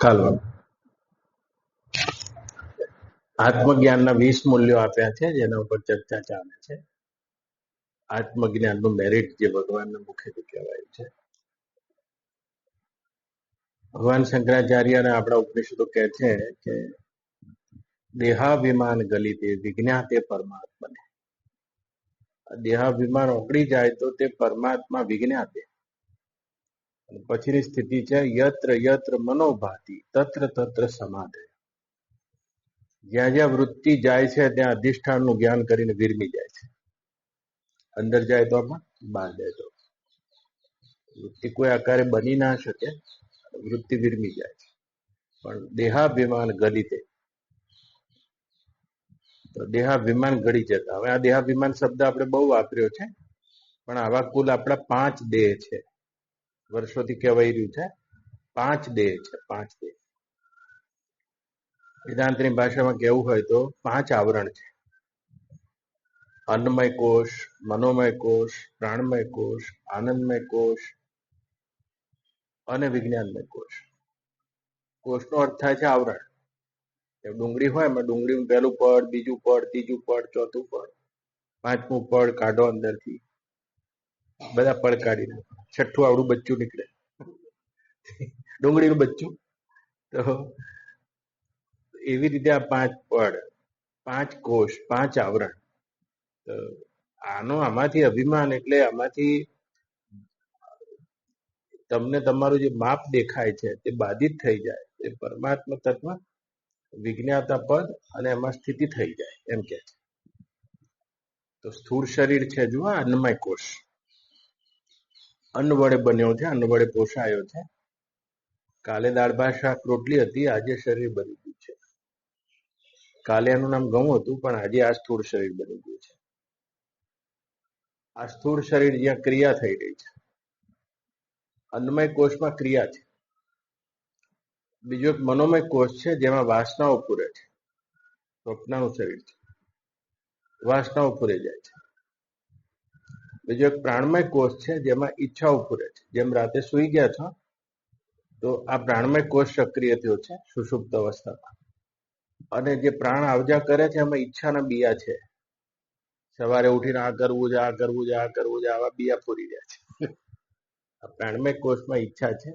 ચાલો, આત્મજ્ઞાનના 20 મૂલ્યો આપ્યા છે, જેના ઉપર ચર્ચા ચાલે છે. આત્મજ્ઞાનનું મેરિટ જે ભગવાનના મુખેથી કહેવાયું છે. ભગવાન શંકરાચાર્ય અને આપણા ઉપનિષદો કહે છે કે દેહાભિમાન ગલિતે વિજ્ઞાતે પરમાત્મને. દેહાભિમાન ઓગળી જાય તો તે પરમાત્મા વિજ્ઞાતે. પછીની સ્થિતિ છે યત્ર યત્ર મનોભાતિ તત્ર તત્ર સમાધિ. જ્યાં જ્યાં વૃત્તિ જાય છે ત્યાં અધિષ્ઠાનનું જ્ઞાન કરીને વિરમી જાય છે. અંદર જાય તો આમાં, બહાર જાય તો. વૃત્તિ કોઈ આકારે બની ના શકે, વૃત્તિ વિરમી જાય છે. પણ દેહાભિમાન ગલિતે, તો દેહાભિમાન ગળી જતા. હવે આ દેહાભિમાન શબ્દ આપણે બહુ વાપર્યો છે, પણ આવા કુલ આપણા 5 દેહ છે. વર્ષોથી કહેવાય રહ્યું છે 5 દેહ છે. 5 દેહ. વેદાંતની ભાષામાં કહેવું હોય તો 5 આવરણ છે. અન્નમય કોષ, મનોમય કોષ, પ્રાણમય કોષ, આનંદમય કોષ અને વિજ્ઞાનમય કોષ. કોષનો અર્થ થાય છે આવરણ. ડુંગળી હોય એમાં ડુંગળીનું પહેલું પડ, બીજું પડ, ત્રીજું પડ, ચોથું પડ, 5મું પડ કાઢો અંદરથી. બધા પડ કાઢી નાખો. 6ઠું આવડું બચ્ચું નીકળે, ડુંગળીનું બચ્ચું. તો એવી રીતે આ 5 પડ, 5 કોષ, 5 આવરણ. તો આમાંથી અભિમાન એટલે આમાંથી તમને તમારું જે માપ દેખાય છે તે બાધિત થઈ જાય. એ પરમાત્મા તત્વ વિજ્ઞાતા પદ અને એમાં સ્થિતિ થઈ જાય એમ કે છે. તો સ્થૂળ શરીર છે, જુઓ અન્નમય કોષ. અન્ન વડે બન્યો છે, અન્ન વડે પોષાયો છે. કાલે દાળ ભાત શાક રોટલી હતી, આજે શરીર બની ગયું છે. કાલે એનું નામ ઘઉં હતું, પણ આજે આ સ્થૂળ શરીર બની ગયું છે. આ સ્થૂળ શરીર જ્યાં ક્રિયા થઈ રહી છે, અન્નમય કોષમાં ક્રિયા છે. બીજો એક મનોમય કોષ છે, જેમાં વાસનાઓ પૂરે છે. સ્વપ્નનું શરીર છે, વાસનાઓ પૂરે જાય છે. બીજો એક પ્રાણમય કોષ છે, જેમાં ઈચ્છાઓ પૂરે છે. જેમ રાતે સૂઈ ગયા છો તો આ પ્રાણમય કોષ સક્રિય થયો છે સુષુપ્ત અવસ્થામાં, અને જે પ્રાણ આવજા કરે છે એમાં ઈચ્છાના બિયા છે. સવારે ઉઠીને આ કરવું છે, આ કરવું છે, આ કરવું છે, આવા બિયા પૂરી જાય છે. આ પ્રાણમય કોષમાં ઈચ્છા છે.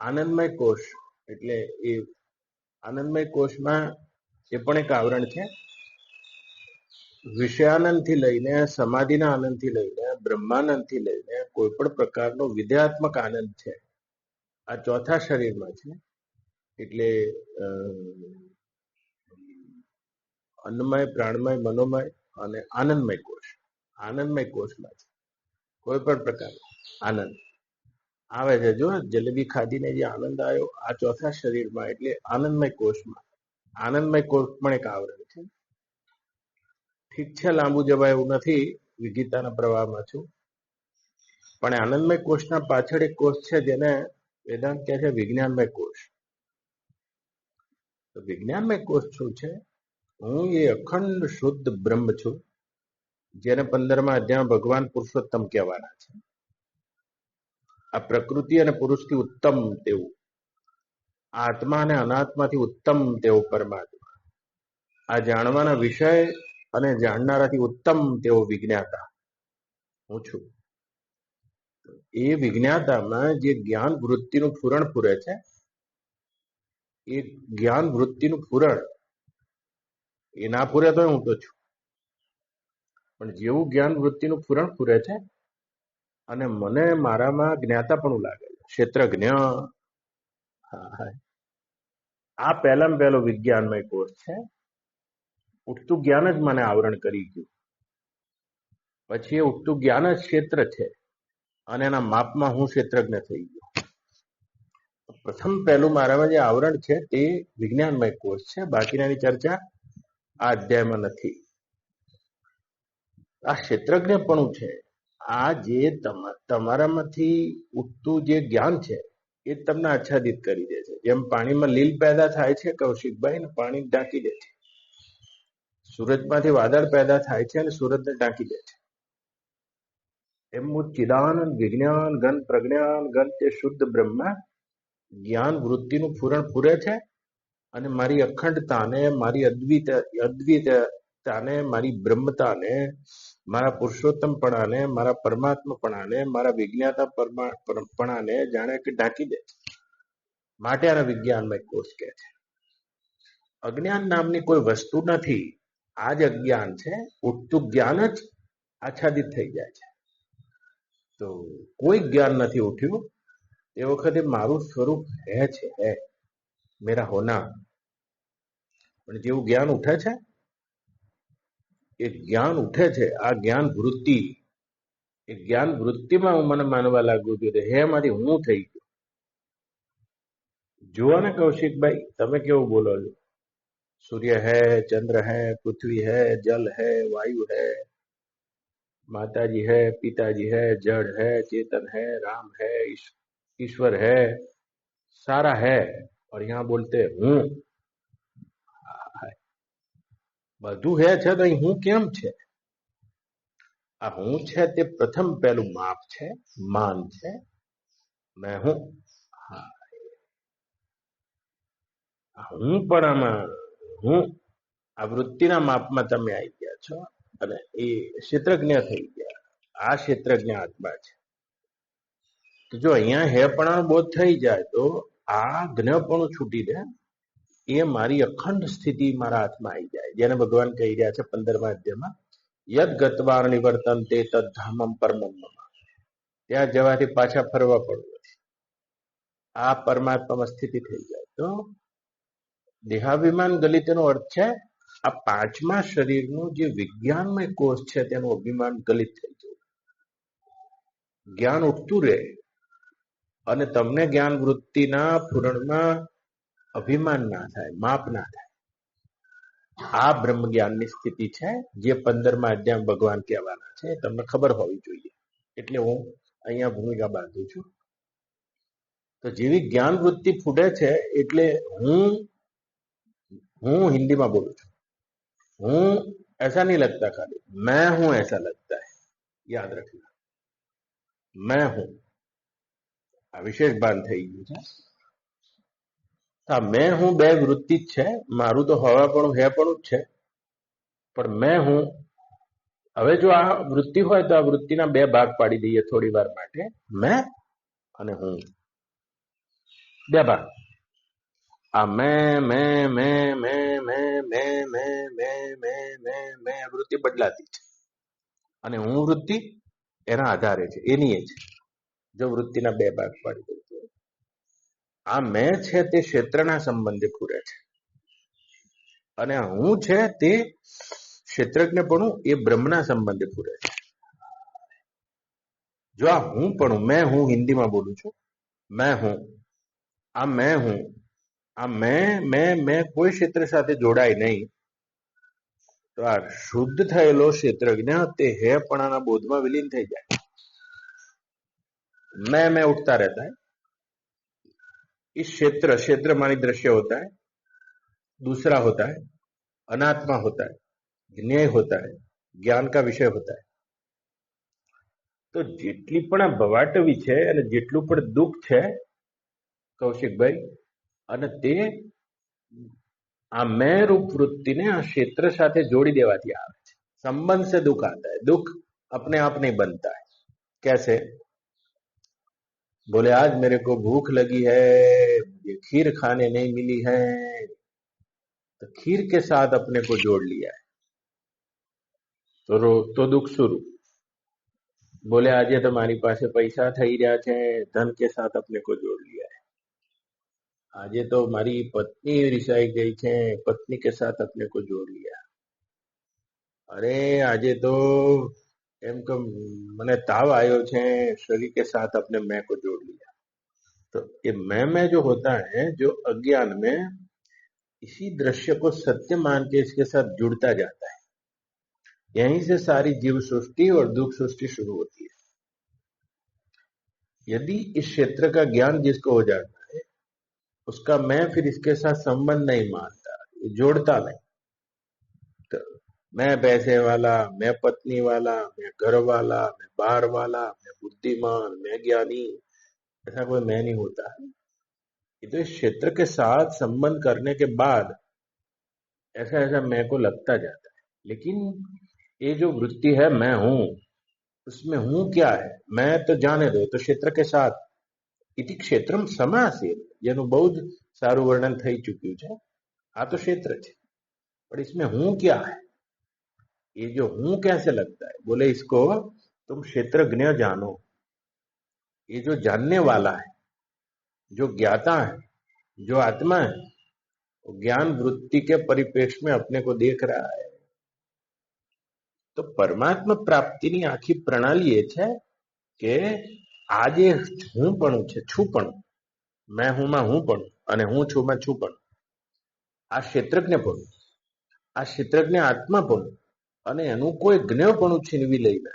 આનંદમય કોષ એટલે એ આનંદમય કોષમાં એ પણ એક આવરણ છે. વિષયાનંદથી લઈને, સમાધિના આનંદથી લઈને, બ્રહ્માનંદથી લઈને કોઈ પણ પ્રકારનો વિધેયાત્મક આનંદ છે. આ ચોથા શરીરમાં છે. એટલે અન્નમય, પ્રાણમય, મનોમય અને આનંદમય કોષ. આનંદમય કોષમાં છે કોઈ પણ પ્રકારનો આનંદ આવે છે. જો જલેબી ખાધીને જે આનંદ આવ્યો, આ ચોથા શરીરમાં એટલે આનંદમય કોષમાં. આનંદમય કોષ પણ એક આવરણ છે. ઠીક છે, લાંબુ જવાય એવું નથી, વિગીતાના પ્રવાહમાં છું. પણ આનંદમય કોષના પાછળ એક કોષ છે જેને વેદાંત કહે છે વિજ્ઞાનમય કોષ. તો વિજ્ઞાનમય કોષ શું છે? હું એ અખંડ શુદ્ધ બ્રહ્મ છું, જેને 15મા અધ્યાયમાં ભગવાન પુરુષોત્તમ કહેવાના છે. આ પ્રકૃતિ અને પુરુષથી ઉત્તમ તેવું, આત્મા અને અનાત્માથી ઉત્તમ તેવો પરમાત્મા, આ જાણવાના વિષય અને જાણનારાથી ઉત્તમ તેવો વિજ્ઞાતા હું છું. એ વિજ્ઞાતામાં જે જ્ઞાન વૃત્તિનું ફૂરણ પૂરે છે, એ જ્ઞાન વૃત્તિનું ફૂરણ એ ના પૂરે તો હું તો છું. પણ જેવું જ્ઞાન વૃત્તિનું ફૂરણ પૂરે છે અને મને મારામાં જ્ઞાતા પણ લાગે છે, ક્ષેત્રજ્ઞ. આ પહેલામાં પહેલો વિજ્ઞાનમય કોષ છે. ઉઠતું જ્ઞાન જ મને આવરણ કરી ગયું. પછી એ ઉઠતું જ્ઞાન જ ક્ષેત્ર છે અને એના માપમાં હું ક્ષેત્રજ્ઞ થઈ ગયો. પ્રથમ પહેલું મારામાં જે આવરણ છે તે વિજ્ઞાનમય કોષ છે. બાકીનાની ચર્ચા આ અધ્યાયમાં નથી. આ ક્ષેત્રજ્ઞપણું છે. આ જે તમારામાંથી ઉઠતું જે જ્ઞાન છે એ તમને આચ્છાદિત કરી દે છે. જેમ પાણીમાં લીલ પેદા થાય છે કૌશિકભાઈ, ને પાણી ઢાંકી દે છે. સૂરજમાંથી વાદળ પેદા થાય છે અને સૂરજને ઢાંકી દે છે. એમ ચિદાનંદ વિજ્ઞાન ઘન પ્રજ્ઞાન ઘન તે શુદ્ધ બ્રહ્મા જ્ઞાન વૃત્તિનું પૂરણ પૂરે છે અને મારી અખંડતાને, મારી અદ્વિતીયતાને, મારી બ્રહ્મતાને, મારા પુરુષોત્તમપણાને, મારા પરમાત્માપણાને, મારા વિજ્ઞાતાપણાને જાણે કે ઢાંકી દે. માટે આના વિજ્ઞાનમય કોષ કહે છે. અજ્ઞાન નામની કોઈ વસ્તુ નથી. આ જ અજ્ઞાન છે. ઉઠતું જ્ઞાન જ આચ્છાદિત થઈ જાય છે. તો કોઈ જ્ઞાન નથી ઉઠ્યું એ વખતે મારું સ્વરૂપ હે છે, હે મેરા હોના. પણ જેવું જ્ઞાન ઉઠે છે, એ જ્ઞાન ઉઠે છે, આ જ્ઞાન વૃત્તિ, એ જ્ઞાન વૃત્તિમાં હું મને માનવા લાગુ છું હે માંથી હું થઈ ગયો. જુઓ ને કૌશિકભાઈ, તમે કેવું બોલો છો? सूर्य है, चंद्र है, पृथ्वी है, जल है, वायु है, माताजी है, पिताजी है, जड़ है, चेतन है, राम है, ईश्वर है, सारा है. और यहाँ बोलते हूँ. બધું હે છે તો અહીં હું કેમ છે? આ હું છે તે પ્રથમ પહેલું માપ છે, માન છે. મેં હું. હું પણ આમાં હું આ વૃત્તિના માપમાં તમે આવી ગયા છો અને એ ક્ષેત્રજ્ઞ થઈ ગયા. આ ક્ષેત્રજ્ઞ આત્મા છે. તો જો અહીંયા હેપણા બોધ થઈ જાય તો આ જ્ઞપણું છૂટી દે. એ મારી અખંડ સ્થિતિ મારા હાથમાં આવી જાય, જેને ભગવાન કહી રહ્યા છે 15મા અધ્યાયમાં, યદ ગત્વા નિવર્તન્તે તદ ધામમ પરમમ મમ. ત્યાં જવાથી પાછા ફરવા પડવું. આ પરમાત્મામાં સ્થિતિ થઈ જાય તો દેહાભિમાન ગલિતનો અર્થ છે આ પાંચમા શરીરનું જે વિજ્ઞાનમય કોષ છે તેનું અભિમાન ગલિત થઈ જાય. જ્ઞાન ઉઠતું રહે અને તમને જ્ઞાન વૃત્તિના પૂરણમાં અભિમાન ના થાય, માપ ના થાય. આ બ્રહ્મ જ્ઞાનની સ્થિતિ છે જે 15મા અધ્યાય ભગવાન કહેવાના છે. તમને ખબર હોવી જોઈએ, એટલે હું અહીંયા ભૂમિકા બાંધું છું. તો જેવી જ્ઞાન વૃત્તિ ફૂટે છે એટલે હું हिंदी में बोलू छू. हूं ऐसा नहीं लगता खाली, मैं हूं ऐसा लगता है. याद रखना, मैं हूं. આ વિશેષ ભાન થઈ ગયું છે. હા, મેં હું બે વૃત્તિ જ છે. મારું તો હવાપણું હેપણું જ છે, પણ મેં હું. હવે જો આ વૃત્તિ હોય તો આ વૃત્તિના બે ભાગ પાડી દઈએ થોડી વાર માટે, મેં અને હું. બે ભાગ. આ મેં વૃત્તિ બદલાતી છે અને હું વૃત્તિ એના આધારે છે, એની જ. જો વૃત્તિના બે ભાગ પાડી દઉં, આ મેં છે તે ક્ષેત્રના સંબંધે પૂરે છે અને હું છે તે ક્ષેત્રજ્ઞપણું એ બ્રહ્મના સંબંધે પૂરે છે. જો આ હું પણ મેં હું હિન્દીમાં બોલું છું, મેં હું, આ મેં હું, આ મેં કોઈ ક્ષેત્ર સાથે જોડાય નહીં, તો આ શુદ્ધ થયેલો ક્ષેત્રજ્ઞ તે હેપણાના બોધમાં વિલીન થઈ જાય. मैं उठता रहता है. इस क्षेत्र मानी दृश्य होता है, दूसरा होता है अनात्मा, होता है ज्ञेय, होता है ज्ञान का विषय होता है. તો જેટલી પણ આ ભવાટવી છે અને જેટલું પણ દુઃખ છે કૌશિકભાઈ, અને તે આ મેં રૂપ વૃત્તિને આ ક્ષેત્ર સાથે જોડી દેવાથી આવે છે. संबंध से दुख आता है, दुख अपने आप नहीं बनता है. कैसे? बोले आज मेरे को भूख लगी है, ये खीर खाने नहीं मिली है, तो खीर के साथ अपने को जोड़ लिया है, तो दुख शुरू. बोले आज तुम्हारी पास पैसा थई रहा है, धन के साथ अपने को जोड़ लिया है. आज तो मारी पत्नी रिसाई गई है, पत्नी के साथ अपने को जोड़ लिया. अरे आज तो एम को मने ताव आयो छे, शरीर के साथ अपने मैं को जोड़ लिया. तो ये मैं जो होता है, जो अज्ञान में इसी दृश्य को सत्य मान के इसके साथ जुड़ता जाता है. यहीं से सारी जीव सृष्टि और दुख सृष्टि शुरू होती है. यदि इस क्षेत्र का ज्ञान जिसको हो जाता है, उसका मैं फिर इसके साथ संबंध नहीं मानता, जोड़ता नहीं. तो मैं पैसे वाला, मैं पत्नी वाला, मैं घर वाला, मैं बाहर वाला, मैं बुद्धिमान, मैं ज्ञानी, ऐसा कोई मैं नहीं होता है. तो इस क्षेत्र के साथ संबंध करने के बाद ऐसा ऐसा मैं को लगता जाता है। लेकिन ये जो वृत्ति है मैं हूं, उसमें हूं क्या है, मैं तो जाने दो, तो क्षेत्र के साथ इति ક્ષેત્રમ સમાસેન, જેનું બહુ જ સારું વર્ણન થઈ ચૂક્યું છે। આ તો ક્ષેત્ર છે, पर इसमें हूं क्या है, ये जो हूं कैसे लगता है, बोले इसको तुम क्षेत्रज्ञ जानो। ये जो जानने वाला है, जो ज्ञाता है, जो आत्मा है, वो ज्ञान वृत्ति के परिप्रेक्ष्य में अपने को देख रहा है। तो परमात्मा प्राप्तिनी आखी प्रणाली ये है कि આ જે હુંપણું છે, છુપણું, મેં હુંમાં હુંપણું અને હું છુંમાં છુપણું, આ ક્ષેત્રજ્ઞપણું, આ ક્ષેત્રજ્ઞ આત્માપણું અને એનું કોઈ જ્ઞપણું છીનવી લઈને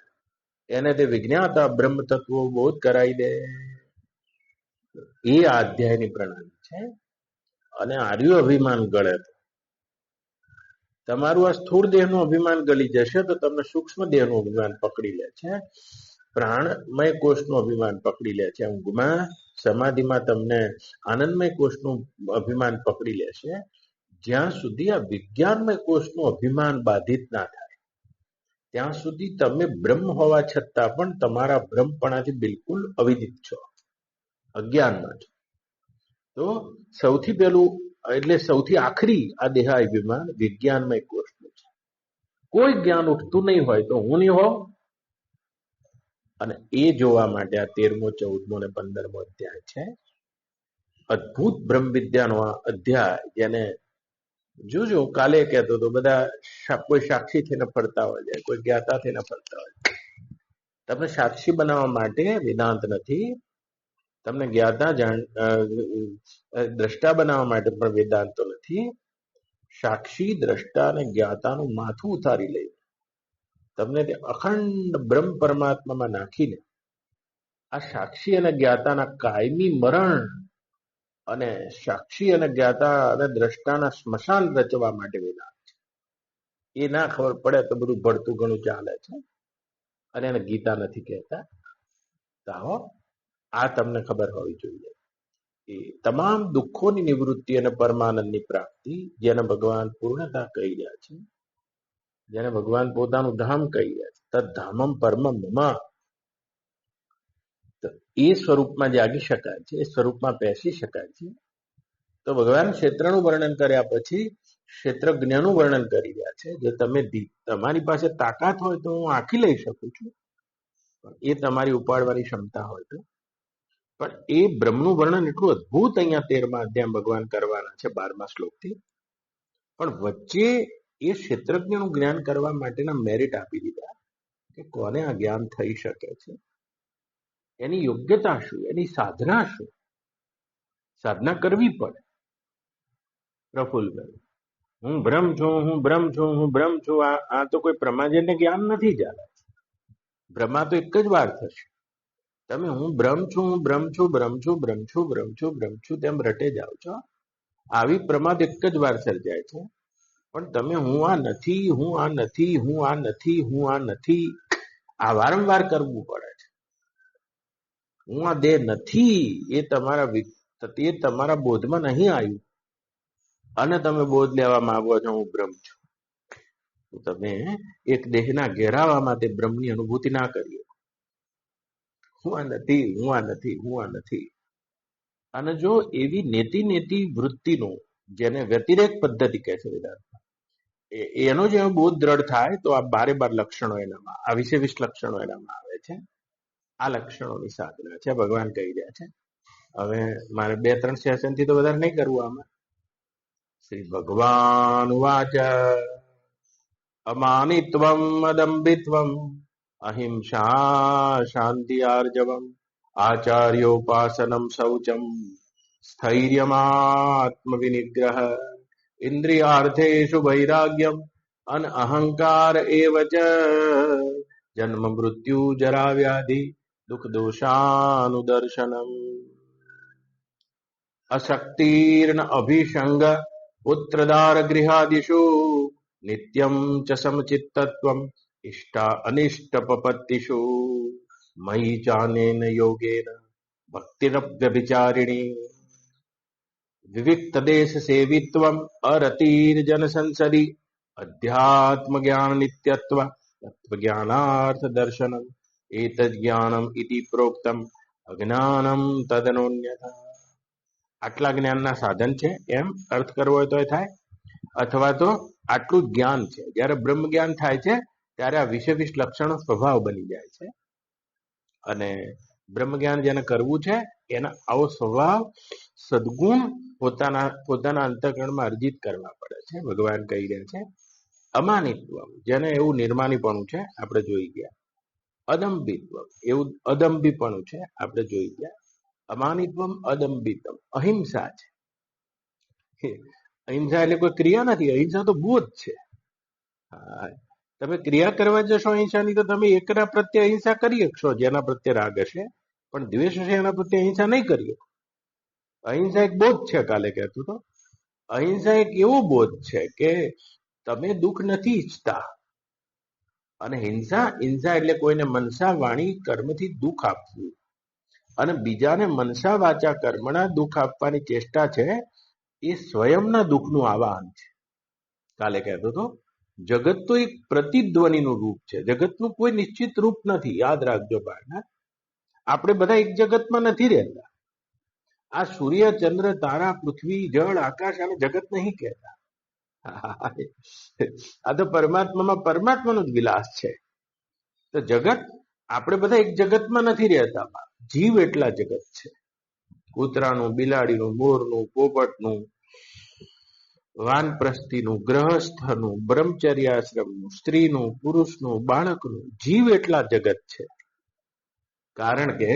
એને તે વિજ્ઞાતા બ્રહ્મ તત્વો બોધ કરાવી દે, એ આ અધ્યાયની પ્રણાલી છે। અને આર્યું અભિમાન ગળે તો તમારું આ સ્થૂળ દેહનું અભિમાન ગળી જશે તો તમને સૂક્ષ્મ દેહનું અભિમાન પકડી લે છે, પ્રાણમય કોષનું અભિમાન પકડી લે છે, ઊંઘમાં સમાધિમાં તમને આનંદમય કોષનું અભિમાન પકડી લેશે। જ્યાં સુધી આ વિજ્ઞાનમય કોષનું અભિમાન બાધિત ના થાય ત્યાં સુધી તમે બ્રહ્મ હોવા છતાં પણ તમારા બ્રહ્મપણાથી બિલકુલ અવિદિત છો, અજ્ઞાનમાં છો। તો સૌથી પહેલું એટલે સૌથી આખરી આ દેહાભિમાન વિજ્ઞાનમય કોષનું છે। કોઈ જ્ઞાન ઉઠતું નહીં હોય તો હું નહીં હોઉં, અને એ જોવા માટે આ 13મો 14મો અને 15મો અધ્યાય છે। અદ્ભુત બ્રહ્મ વિદ્યાનો આ અધ્યાય, જેને જોજો કાલે કહેતો તો બધા કોઈ સાક્ષી થઈને ફરતા હોય છે, કોઈ જ્ઞાતા થઈને ફરતા હોય છે। તમને સાક્ષી બનાવવા માટે વેદાંત નથી, તમને જ્ઞાતા દ્રષ્ટા બનાવવા માટે પણ વેદાંતો નથી। સાક્ષી દ્રષ્ટા અને જ્ઞાતાનું માથું ઉતારી લઈ તમને તે અખંડ બ્રહ્મ પરમાત્મામાં નાખીને આ સાક્ષી અને જ્ઞાતાના કાયમી મરણ અને સાક્ષી અને જ્ઞાતા અને દ્રષ્ટાના સ્મશાન રચવા માટે વેદાંત છે। એ ના ખબર પડે તો બધું ભળતું ઘણું ચાલે છે અને એને ગીતા નથી કહેતા। તો આ તમને ખબર હોવી જોઈએ। એ તમામ દુઃખોની નિવૃત્તિ અને પરમાનંદની પ્રાપ્તિ, જેને ભગવાન પૂર્ણતા કહી રહ્યા છે, જેને ભગવાન પોતાનું ધામ કહી રહ્યા છે, તદ્ધામમ પરમમ મમ, તો એ સ્વરૂપમાં જાગી શકાય છે, એ સ્વરૂપમાં બેસી શકાય છે। તો ભગવાન ક્ષેત્રનું વર્ણન કર્યા પછી ક્ષેત્રજ્ઞનું વર્ણન કરી રહ્યા છે। જો તમે તમારી પાસે તાકાત હોય તો હું આંખી લઈ શકું છું, એ તમારી ઉપાડવાની ક્ષમતા હોય તો। પણ એ બ્રહ્મનું વર્ણન એટલું અદભુત અહીંયા 13મા અધ્યાય ભગવાન કરવાના છે 12મા શ્લોકથી। પણ વચ્ચે એ ક્ષેત્રજ્ઞનું જ્ઞાન કરવા માટેના મેરિટ આપી દીધા કે કોને આ જ્ઞાન થઈ શકે છે, એની યોગ્યતા શું, એની સાધના શું, સાધના કરવી પડે। પ્રફુલ્લભાઈ, હું બ્રહ્મ છું, હું બ્રહ્મ છું, હું બ્રહ્મ છું, આ તો કોઈ પ્રમાજન્ય જ્ઞાન નથી ચાલે। બ્રહ્મા તો એક જ વાર થશે। તમે હું બ્રહ્મ છું, હું બ્રહ્મ છું, બ્રહ્મ છું, બ્રહ્મ છું, બ્રહ્મ છું, બ્રહ્મ છું તેમ રટે જાઓ છો। આવી પ્રમાદ એક જ વાર સર્જાય છે। પણ તમે હું આ નથી, હું આ નથી, હું આ નથી, હું આ નથી, આ વારંવાર કરવું પડે છે। હું આ દેહ નથી એ તમારા બોધમાં નહીં આવ્યું અને તમે બોધ લેવા માંગો છો હું બ્રહ્મ છું, તો તમે એક દેહના ઘેરાવામાં તે બ્રહ્મની અનુભૂતિ ના કરી। હું આ નથી, હું આ નથી, હું આ નથી। અને જો એવી નેતિ વૃત્તિનું, જેને વ્યતિરેક પદ્ધતિ કહે છે વેદાંતમાં, એનો જે બોધ દ્રઢ થાય તો આ 12 લક્ષણો એનામાં, આ 20 લક્ષણો એનામાં આવે છે। આ લક્ષણોની સાધના છે, ભગવાન કહી રહ્યા છે। હવે મારે 2-3 સેશન થી તો વધારે નહીં કરવું આમાં। શ્રી ભગવાન વાચ અમાનિત્વમ અદંભિત્વમ અહિંસા શાંતિ આર્જવમ આચાર્યોપાસનમ શૌચમ સ્થૈર્યમાત્મ વિનિગ્રહ ઇન્દ્રિયાર્થેષુ વૈરાગ્યમ અન અહંકાર એવ ચ જન્મ મૃત્યુ જરા વ્યાધિ દુઃખ દોષાનુદર્શનમ અશક્તિર્ન અભિસંગ પુત્રદાર ગૃહાદિષુ નિત્યમ ચ સમચિત્તત્વમ ઇષ્ટા અનિષ્ટ પપત્તિષુ મયી ચાનેન યોગેન ભક્તિરવ્યભિચારિણી। વિવિક્ત દેશ સેવિત્વમ અરતિર જન સંસદી અધ્યાત્મ જ્ઞાન નિત્યત્વ તત્વ જ્ઞાનાર્થ દર્શનમ એતદ જ્ઞાનમ ઇતિ પ્રોક્તમ અજ્ઞાનમ તદનોન્યથા. આટલા જ્ઞાનના સાધન છે એમ અર્થ કરવો હોય તો એ થાય, અથવા તો આટલું જ્ઞાન છે. જ્યારે બ્રહ્મ જ્ઞાન થાય છે ત્યારે આ વિશેષ લક્ષણો સ્વભાવ બની જાય છે, અને બ્રહ્મ જ્ઞાન જેને કરવું છે એના આવો સ્વભાવ સદગુણ પોતાના અંતઃકરણમાં અર્જિત કરવા પડે છે. ભગવાન કહી રહ્યા છે અમાનિત્વ, જેને એવું નિર્માનીપણું છે આપણે જોઈ ગયા. અદંભિત્વ, એવું અદંભીપણું છે આપણે જોઈ ગયા. અમાનિત્વમ અદંભિતમ. અહિંસા છે. અહિંસા એટલે કોઈ ક્રિયા નથી, અહિંસા તો બોધ છે. તમે ક્રિયા કરવા જશો અહિંસાની તો તમે એકના પ્રત્યે અહિંસા કરી શકશો જેના પ્રત્યે રાગ હશે, પણ દ્વેષ હશે એના પ્રત્યે અહિંસા નહીં કરી શકો. અહિંસા એક બોધ છે. કાલે કહેતું તો અહિંસા એક એવો બોધ છે કે તમે દુઃખ નથી ઈચ્છતા, અને હિંસા એટલે કોઈને મનસા વાણી કર્મથી દુઃખ આપવું, અને બીજાને મનસા વાચા કર્મના દુઃખ આપવાની ચેષ્ટા છે એ સ્વયંના દુઃખનું આવાહન છે. કાલે કહેતો તો જગત તો એક પ્રતિધ્વનિનું રૂપ છે, જગતનું કોઈ નિશ્ચિત રૂપ નથી. યાદ રાખજો બાળના, આપણે બધા એક જગતમાં નથી રહેતા. આ સૂર્ય ચંદ્ર તારા પૃથ્વી જળ આકાશ આને જગત નહીં કહેતા. આ તો પરમાત્માનો જ વિલાસ છે. તો જગત, આપણે બધા એક જગતમાં નથી રહેતા. જીવ એટલા જગત છે. કૂતરાનું, બિલાડીનું, મોરનું, પોપટનું, વાનપ્રસ્થીનું, ગ્રહસ્થનું, બ્રહ્મચર્યાશ્રમનું, સ્ત્રીનું, પુરુષનું, બાળકનું, જીવ એટલા જગત છે. કારણ કે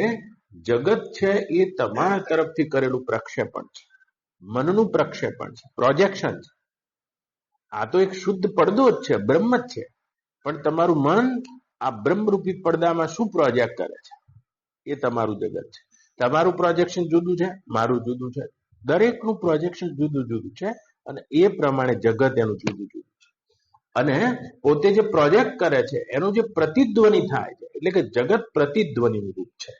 જગત છે એ તમારા તરફથી કરેલું પ્રક્ષેપણ છે, મનનું પ્રક્ષેપણ છે, પ્રોજેક્શન છે. આ તો એક શુદ્ધ પડદો જ છે, બ્રહ્મ જ છે, પણ તમારું મન આ બ્રહ્મરૂપી પડદામાં શું પ્રોજેક્ટ કરે છે એ તમારું જગત છે. તમારું પ્રોજેક્શન જુદું છે, મારું જુદું છે, દરેકનું પ્રોજેક્શન જુદું જુદું છે, અને એ પ્રમાણે જગત એનું જુદું જુદું છે. અને પોતે જે પ્રોજેક્ટ કરે છે એનું જે પ્રતિધ્વનિ થાય છે, એટલે કે જગત પ્રતિધ્વનિનું રૂપ છે.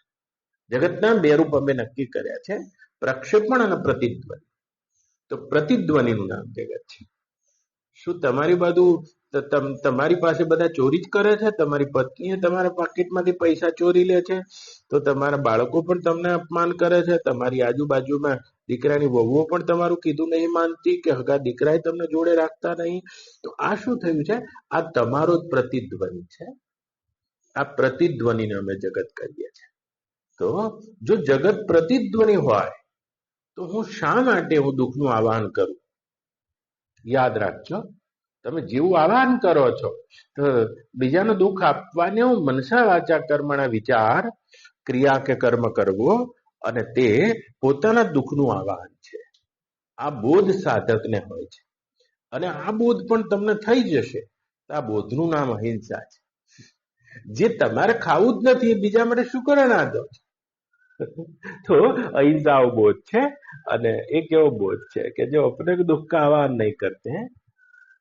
જગતના બે રૂપ અમે નક્કી કર્યા છે, પ્રક્ષેપણ અને પ્રતિધ્વનિ. તો પ્રતિધ્વનિનું નામ જગત છે. શું તમારી બાજુ તમારી પાસે બધા ચોરી જ કરે છે? તમારી પત્નીએ તમારા પાકીટમાંથી પૈસા ચોરી લે છે? તો તમારા બાળકો પણ તમને અપમાન કરે છે? તમારી આજુબાજુમાં દીકરાની વહુઓ પણ તમારું કીધું નહીં માનતી, કે હગા દીકરાએ તમને જોડે રાખતા નહીં? તો આ શું થયું છે? આ તમારો જ પ્રતિધ્વનિ છે. આ પ્રતિધ્વનિને અમે જગત કહીએ છીએ. તો જો જગત પ્રતિધ્વનિ હોય તો હું શા માટે દુઃખનું આવાહન કરું? યાદ રાખજો, તમે જેવું આવાહન કરો છો તો બીજાને દુઃખ આપવાને મનસા વાચા કર્મના વિચાર, ક્રિયા કે કર્મ કરવો, અને તે પોતાના દુઃખનું આવાહન છે. આ બોધ સાધકને હોય છે, અને આ બોધ પણ તમને થઈ જશે. આ બોધનું નામ અહિંસા છે. જે તમારે ખાવું જ નથી એ બીજા માટે શું કરે ના દો? તો અહિંસા બોધ છે, અને એક એવો બોધ છે કે જો અપને દુઃખ કા આવાહન નહીં કરતે હૈ.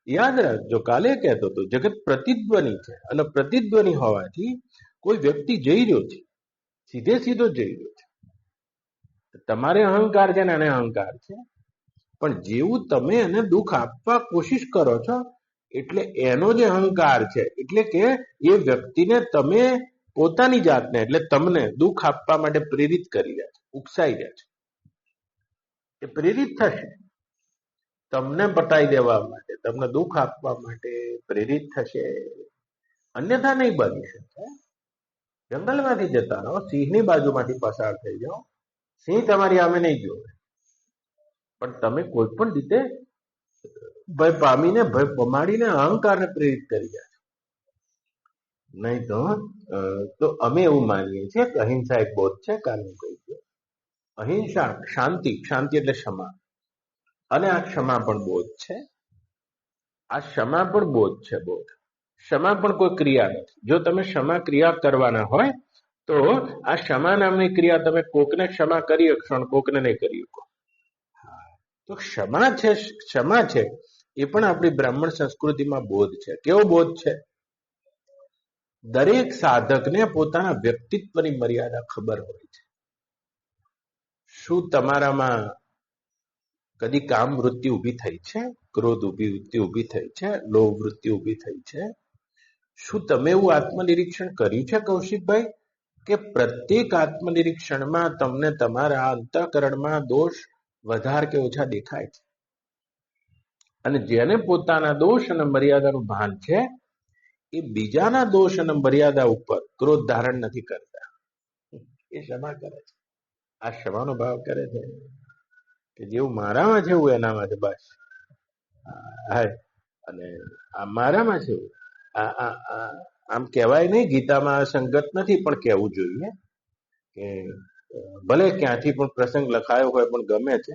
યાદ રાખજો, કાલે કહેતો હતો જગત પ્રતિધ્વનિ છે, અને પ્રતિધ્વનિ હોવાથી કોઈ વ્યક્તિ જઈ રહ્યો છે, સીધો જઈ રહ્યો છે. તમારે અહંકાર છે ને એને અહંકાર છે, પણ જેવું તમે એને દુઃખ આપવા કોશિશ કરો છો એટલે એનો જે અહંકાર છે, એટલે કે એ વ્યક્તિને તમે પોતાની જાતને એટલે તમને દુઃખ આપવા માટે પ્રેરિત કરી રહ્યા છે, ઉકસાઈ રહ્યા છે. એ પ્રેરિત થશે તમને બતાવી દેવા માટે, તમને દુઃખ આપવા માટે પ્રેરિત થશે, અન્યથા નહીં બની શકે. જંગલમાંથી જતા રહો, સિંહની બાજુમાંથી પસાર થઈ જાઓ, સિંહ તમારી સામે નહીં જોવે, પણ તમે કોઈ પણ રીતે ભય પામીને, ભય પમાડીને અહંકારને પ્રેરિત કરી રહ્યા છો. નહીં તો અમે એવું માનીએ છીએ કે અહિંસા એક બોધ છે. કારણ કહી છે અહિંસા શાંતિ એટલે ક્ષમા, અને આ ક્ષમા પણ બોધ છે. આ ક્ષમા પણ બોધ છે. બોધ, ક્ષમા પણ કોઈ ક્રિયા નથી. જો તમે ક્ષમા ક્રિયા કરવાના હોય તો આ ક્ષમા નામની ક્રિયા તમે કોકને ક્ષમા કરી શકશો અને કોકને નહીં કરી શકો. તો ક્ષમા છે એ પણ આપણી બ્રાહ્મણ સંસ્કૃતિમાં બોધ છે. કેવો બોધ છે? દરેક સાધકને પોતાના વ્યક્તિત્વની મર્યાદા ખબર હોય છે. શું તમારામાં કદી કામ વૃત્તિ ઊભી થઈ છે, ક્રોધ વૃત્તિ ઊભી થઈ છે, લોભ વૃત્તિ ઊભી થઈ છે? શું તમે એવું આત્મનિરીક્ષણ કર્યું છે કૌશિકભાઈ કે પ્રત્યેક આત્મનિરીક્ષણમાં તમને તમારા અંતઃકરણમાં દોષ વધારે કે ઓછા દેખાય છે? અને જેને પોતાના દોષ અને મર્યાદાનું ભાન છે એ બીજાના દોષ અને મર્યાદા ઉપર ક્રોધ ધારણ નથી કરતા, એ ક્ષમા કરે છે. આ ક્ષમાનો ભાવ કરે છે કે જેવું મારામાં છે એવું એનામાં છે, બસ. અને આ મારામાં છે આમ કહેવાય નહીં, ગીતામાં સંગત નથી, પણ કહેવું જોઈએ કે ભલે ક્યાંથી પણ પ્રસંગ લખાયો હોય પણ ગમે છે.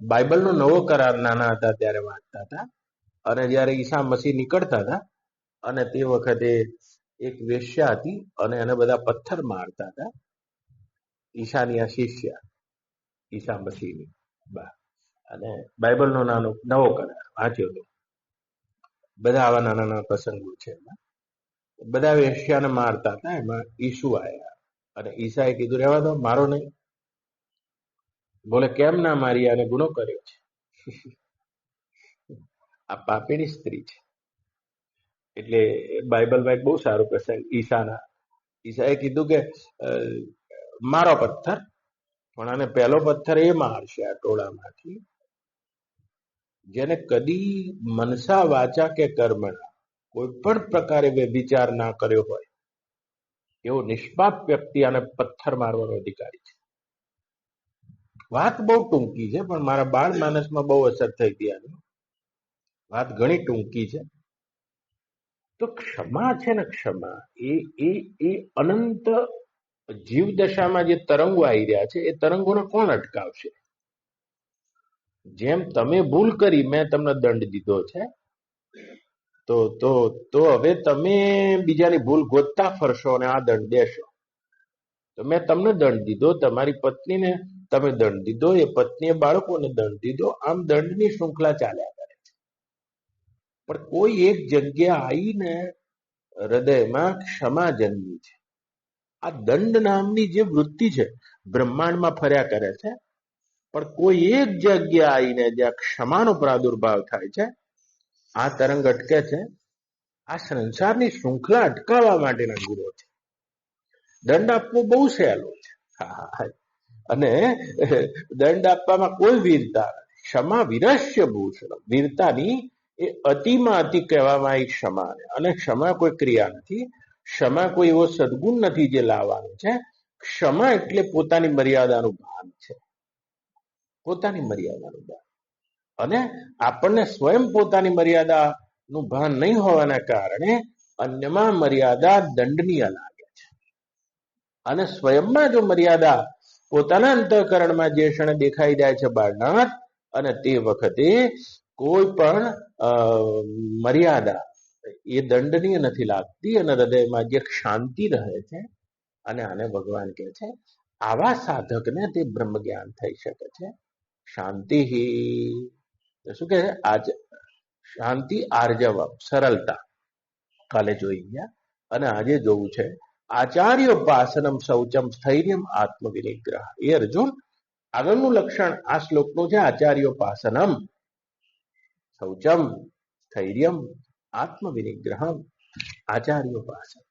બાઇબલનો નવો કરાર નાના હતા ત્યારે વાંચતા હતા, અને જયારે ઈસા મસીહ નીકળતા હતા અને તે વખતે એક વેશ્યા હતી અને એને બધા પથ્થર મારતા હતા. ઈસાની આ શિષ્ય, ઈસા મસીહની બા, અને બાઇબલનો નવો કરાર વાંચ્યો હતો. બધા આવા નાના નાના પ્રસંગો છે એમાં. બધા વેશ્યાને મારતા હતા, એમાં ઈસુ આવ્યા અને ઈસાએ કીધું રહેવા દો, મારો નહીં. બોલે કેમ ના મારી, આને ગુનો કર્યો છે, આ પાપીની સ્ત્રી છે. એટલે બાઇબલમાં એક બહુ સારો પ્રસંગ ઈસાએ કીધું કે મારો પથ્થર, પણ આને પહેલો પથ્થર એ મારશે આ ટોળામાંથી જેને કદી મનસા વાચા કે કર્મણા કોઈ પણ પ્રકારે વ્યભિચાર ના કર્યો હોય, એવો નિષ્પાપ વ્યક્તિ આને પથ્થર મારવાનો અધિકારી છે. વાત બહુ ટૂંકી છે, પણ મારા બાળ માનસમાં બહુ અસર થઈ હતી આની. વાત ઘણી ટૂંકી છે. તો ક્ષમા છે ને, ક્ષમા એ અનંત જીવ દશામાં જે તરંગો આવી રહ્યા છે એ તરંગોને કોણ અટકાવશે? જેમ તમે ભૂલ કરી, મેં તમને દંડ દીધો છે, તો હવે તમે બીજાની ભૂલ ગોતતા ફરશો અને આ દંડ દેશો. તો મેં તમને દંડ દીધો, તમારી પત્નીને તમે દંડ દીધો, એ પત્નીએ બાળકોને દંડ દીધો, આમ દંડની શૃંખલા ચાલ્યા કરે છે. પણ કોઈ એક જગ્યા આવીને હૃદયમાં ક્ષમા જન્મી છે. આ દંડ નામની જે વૃત્તિ છે બ્રહ્માંડમાં ફર્યા કરે છે, પણ કોઈ એક જગ્યા આવીને જ્યાં ક્ષમાનો પ્રાદુર્ભાવ થાય છે, આ તરંગ અટકે છે. આ સંસારની શૃંખલા અટકાવવા માટેના ગુરો છે. દંડ આપવો બહુ સહેલો છે, અને દંડ આપવામાં કોઈ વીરતા નથી. ક્ષમા વિરસ્ય ભૂષણ, વીરતાની એ અતિમાં અતિ કહેવામાં આવી ક્ષમાને. અને ક્ષમા કોઈ ક્રિયા નથી, ક્ષમા કોઈ એવો સદગુણ નથી જે લાવવાનું છે. ક્ષમા એટલે પોતાની મર્યાદાનું ભાન છે, પોતાની મર્યાદાનું ભાન. અને આપણને સ્વયં પોતાની મર્યાદાનું ભાન નહીં હોવાના કારણે અન્યમાં મર્યાદા દંડનીય લાગે છે. અને સ્વયંમાં જો મર્યાદા પોતાના અંતઃકરણમાં જે ક્ષણે દેખાઈ જાય છે બાળનાથ, અને તે વખતે કોઈ પણ મર્યાદા એ દંડનીય નથી લાગતી, અને હૃદયમાં જે શાંતિ રહે છે, અને આને ભગવાન કહે છે આવા સાધકને તે બ્રહ્મ જ્ઞાન થઈ શકે છે. શાંતિ શું કહે છે? શાંતિ, આર્જવમ, સરળતા કાલે જોઈ ગયા, અને આજે જોવું છે આચાર્યોપાસનમ શૌચમ સ્થૈર્યમ આત્મવિનિગ્રહ. એ અર્જુન, આગળનું લક્ષણ આ શ્લોકનું છે આચાર્યોપાસનમ શૌચમ સ્થૈર્યમ આત્મવિનિગ્રહમ. આચાર્યોપાસન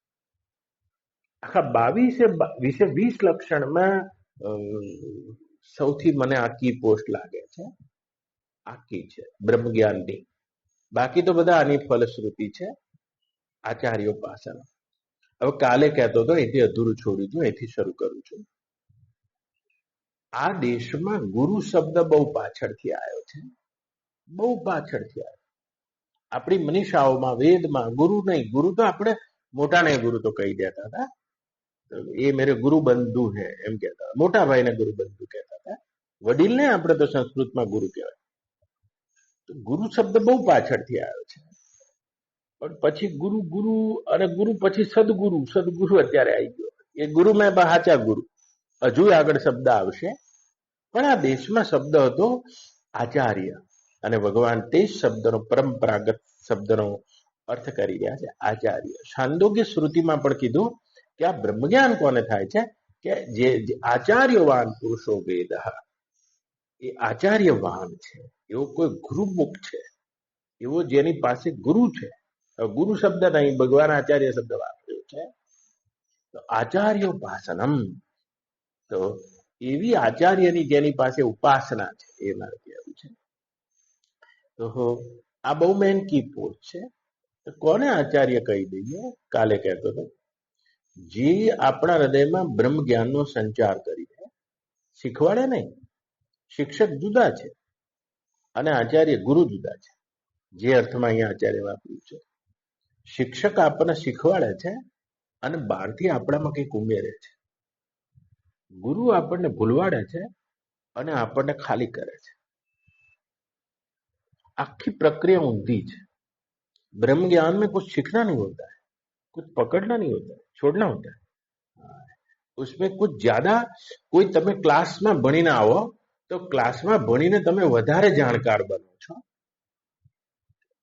આખા 20 લક્ષણમાં સૌથી મને આ કી પોસ્ટ લાગે છે. આ કી છે બ્રહ્મ જ્ઞાનની. બાકી તો બધા આની ફલશ્રુતિ છે. આચાર્યોપાસન. હવે કાલે કહેતો હતો, અહીંથી અધૂરું છોડી દઉં, અહીંથી શરૂ કરું છું. આ દેશમાં ગુરુ શબ્દ બહુ પાછળથી આવ્યો છે, બહુ પાછળથી આવ્યો. આપણી મનીષાઓમાં, વેદમાં ગુરુ નહીં, ગુરુ તો આપણે મોટાને ગુરુ તો કહી દેતા હતા, એ મેરે ગુરુ બંધુ હે એમ કહેતા, મોટા ભાઈને ગુરુ બંધુ કહેતા હતા. વડીલને આપણે તો સંસ્કૃતમાં ગુરુ કહેવાય. તો ગુરુ શબ્દ બહુ પાછળથી આવ્યો છે. પણ પછી ગુરુ ગુરુ અને ગુરુ પછી સદગુરુ, સદગુરુ અત્યારે આવી ગયો. એ ગુરુ મેં હાચા ગુરુ, હજુ આગળ શબ્દ આવશે. પણ આ દેશમાં શબ્દ હતો આચાર્ય, અને ભગવાન તે શબ્દનો, પરંપરાગત શબ્દનો અર્થ કરી રહ્યા છે આચાર્ય. છાંદોગ્ય શ્રુતિમાં પણ કીધું કે આ બ્રહ્મજ્ઞાન કોને થાય છે કે જે આચાર્યવાન પુરુષો વેદ, એ આચાર્યવાન છે, એવો કોઈ ગુરુમુખ છે, એવો જેની પાસે ગુરુ છે. ગુરુ શબ્દ નહીં, ભગવાન આચાર્ય શબ્દ વાપર્યો છે. તો આચાર્યોપાસનમ, તો એવી આચાર્યની જેની પાસે ઉપાસના છે, એ મારે કહેવું છે. તો આ બહુ મેન કી પોસ્ટ છે. તો કોને આચાર્ય કહી દઈએ? કાલે કહેતો હતો, જે આપણા હૃદયમાં બ્રહ્મ જ્ઞાનનો સંચાર કરી દે, શીખવાડે નહીં. શિક્ષક જુદા છે અને આચાર્ય ગુરુ જુદા છે. જે અર્થમાં અહીંયા આચાર્ય વાપર્યું છે, શિક્ષક આપણને શીખવાડે છે અને બહારથી આપણામાં કંઈક ઉમેરે છે. ગુરુ આપણને ભૂલવાડે છે અને આપણને ખાલી કરે છે. आखी प्रक्रिया ऊंधी है. ब्रह्म ज्ञान में कुछ सीखना नहीं होता है, कुछ पकड़ना नहीं होता है, छोड़ना होता है. उसमें कुछ ज्यादा કોઈ તમે ક્લાસમાં ભણીને આવો તો ક્લાસમાં ભણીને તમે વધારે જાણકાર બનો છો,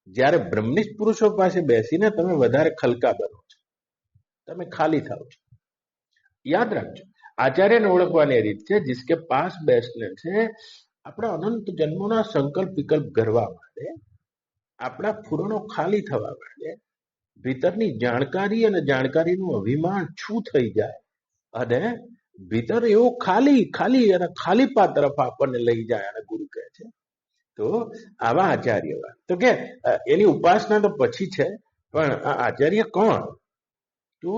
જ્યારે બ્રહ્મનિષ્ઠ પુરુષો પાસે બેસીને તમે વધારે ખલકા બનો છો, તમે ખાલી થાવ છો. યાદ રાખજો, આચાર્યને ઓળખવાની રીત છે, जिसके पास બેસને છે આપણા અનંત જન્મોના સંકલ્પ વિકલ્પ કરવા માટે, આપણા ફૂરણો ખાલી થવા માટે, ભીતરની જાણકારી અને જાણકારીનું અભિમાન છું થઈ જાય અને ભીતર એવો ખાલી ખાલી અને ખાલીપા તરફ આપણને લઈ જાય અને ગુરુ કહે છે. તો આવા આચાર્ય, તો કે એની ઉપાસના તો પછી છે, પણ આ આચાર્ય કોણ? તો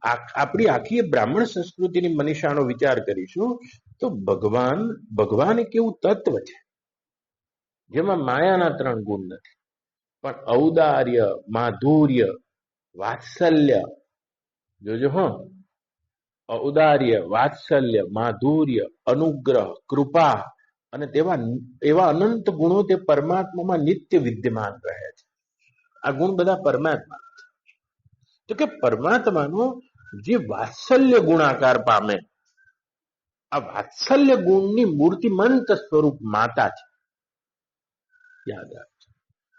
આપણી આખી બ્રાહ્મણ સંસ્કૃતિની મનીષાનો વિચાર કરીશું તો ભગવાન એક એવું તત્વ છે જેમાં માયાના 3 ગુણ નથી, પણ ઔદાર્ય, માધુર્ય, વાત્સલ્ય, જોજો ઔદાર્ય, વાત્સલ્ય, માધુર્ય, અનુગ્રહ, કૃપા અને એવા અનંત ગુણો તે પરમાત્મામાં નિત્ય વિદ્યમાન રહે છે. આ ગુણ બધા પરમાત્મા. તો કે પરમાત્માનો જે વાત્સલ્ય ગુણાકાર પામે, આ વાત્સલ્ય ગુણની મૂર્તિમંત સ્વરૂપ માતા છે. યાદ રાખજો,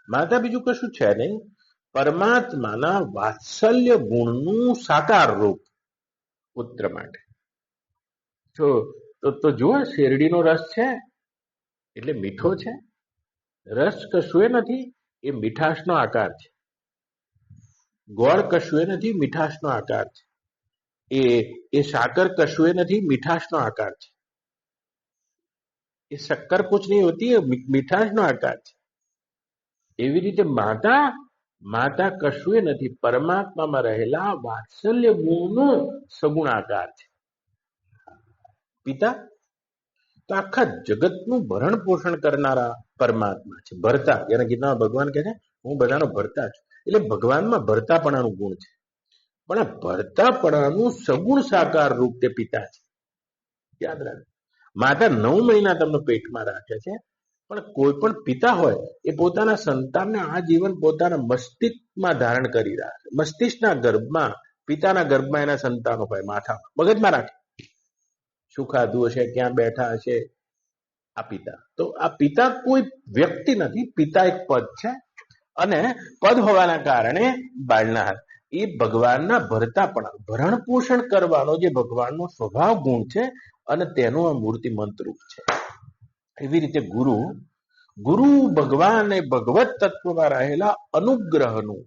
માતા બીજું કશું છે નહીં, પરમાત્માના વાત્સલ્ય ગુણનું સાકાર રૂપ પુત્ર માટે. તો જુઓ, શેરડીનો રસ છે એટલે મીઠો છે. રસ કશું એ નથી, એ મીઠાશનો આકાર છે. ગોળ કશું એ નથી, મીઠાશનો આકાર છે. એ સાકર કશું એ નથી, મીઠાશનો આકાર છે. એ શક્કર કુછ નહીં હોતી, મીઠાશનો આકાર છે. એવી રીતે માતા કશું એ નથી, પરમાત્મામાં રહેલા વાત્સલ્ય ગુણનો સગુણ આકાર છે. પિતા તો આખા જગતનું ભરણ પોષણ કરનારા પરમાત્મા છે, ભરતા. જેને ગીતામાં ભગવાન કહે છે, હું બધાનો ભરતા છું. એટલે ભગવાનમાં ભરતાપણાનું ગુણ છે, પણ આ ભરતાપણાનું સગુણ સાકાર રૂપ તે પિતા છે. યાદ રાખજો, માતા 9 મહિના તમને પેટમાં રાખે છે, પણ કોઈ પણ પિતા હોય એ પોતાના સંતાનને આ જીવન પોતાના મસ્તિષ્કમાં ધારણ કરી રાખે. મસ્તિષ્કના ગર્ભમાં, પિતાના ગર્ભમાં એના સંતાનો હોય, માથામાં, મગજમાં રાખે. શું ખાધું હશે, ક્યાં બેઠા હશે, આ પિતા. તો આ પિતા કોઈ વ્યક્તિ નથી, પિતા એક પદ છે, અને પદ હોવાના કારણે બાળનાર એ ભગવાનના ભરતાપણા, ભરણ પોષણ કરવાનો જે ભગવાનનો સ્વભાવ ગુણ છે અને તેનું આ મૂર્તિમંત રૂપ છે. એવી રીતે ગુરુ ભગવાન એ ભગવત તત્વમાં રહેલા અનુગ્રહનું,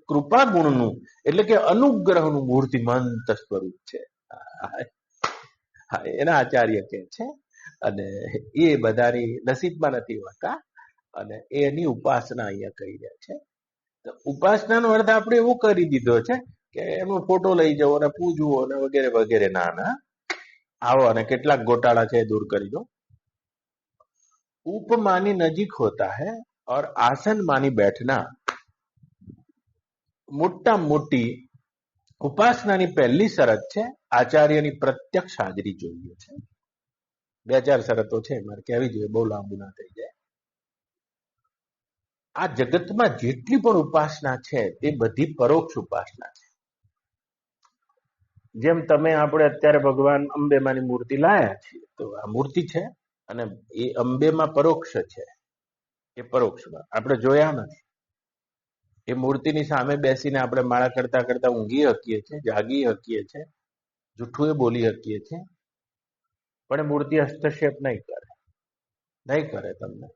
કૃપા ગુણનું, એટલે કે અનુગ્રહનું મૂર્તિમંત સ્વરૂપ છે. એના આચાર્ય કે છે, અને એ બધાની નસીબમાં નથી હોતા, અને એની ઉપાસના અહીંયા કહી રહ્યા છે. તો ઉપાસનાનો અર્થ આપણે એવો કરી દીધો છે કે એનો ફોટો લઈ જવો અને પૂજવો અને વગેરે વગેરે. ના, આવો અને કેટલાક ગોટાળા છે દૂર કરી દો. ઉપમાની નજીક હોતા है और आसन मानी बैठना. મોટા મોટી ઉપાસનાની પહેલી શરત છે આચાર્યની પ્રત્યક્ષ હાજરી જોઈએ છે. 2-4 શરતો છે, મારે કહેવી જોઈએ, બહુ લાંબુ ના થઈ જાય. આ જગતમાં જેટલી પણ ઉપાસના છે તે બધી પરોક્ષ ઉપાસના છે. જેમ તમે આપણે અત્યારે ભગવાન અંબેમાની મૂર્તિ લાયા છીએ, તો આ મૂર્તિ છે અને એ અંબેમાં પરોક્ષ છે. એ પરોક્ષમાં આપણે જોયા નથી. એ મૂર્તિની સામે બેસીને આપણે માળા કરતા કરતા ઊંઘી શકીએ છીએ, જાગી શકીએ છીએ, જૂઠું એ બોલી શકીએ છીએ, પણ એ મૂર્તિ હસ્તક્ષેપ નહીં કરે તમને.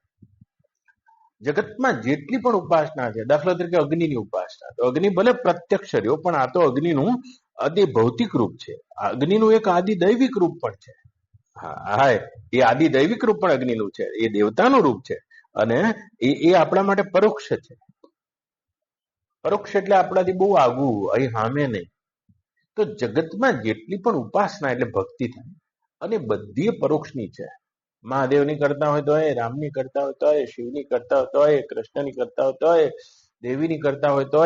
જગતમાં જેટલી પણ ઉપાસના છે, દાખલા તરીકે અગ્નિની ઉપાસના, તો અગ્નિ ભલે પ્રત્યક્ષ રહ્યો, પણ આ તો અગ્નિનું આદિ ભૌતિક રૂપ છે. અગ્નિનું એક આદિ દૈવિક રૂપ પણ છે. હા, એ આદિ દૈવિક રૂપ પણ અગ્નિનું છે, એ દેવતાનું રૂપ છે, અને એ આપણા માટે પરોક્ષ છે. પરોક્ષ એટલે આપણાથી બહુ આગવું, અહીં સામે નહીં. તો જગતમાં જેટલી પણ ઉપાસના એટલે ભક્તિ થાય, અને બધી પરોક્ષની છે. મહાદેવની કરતા હોય તો રામની કરતા હોય તો શિવની કરતા હોય તો કૃષ્ણની કરતા હોય તો દેવીની કરતા હોય તો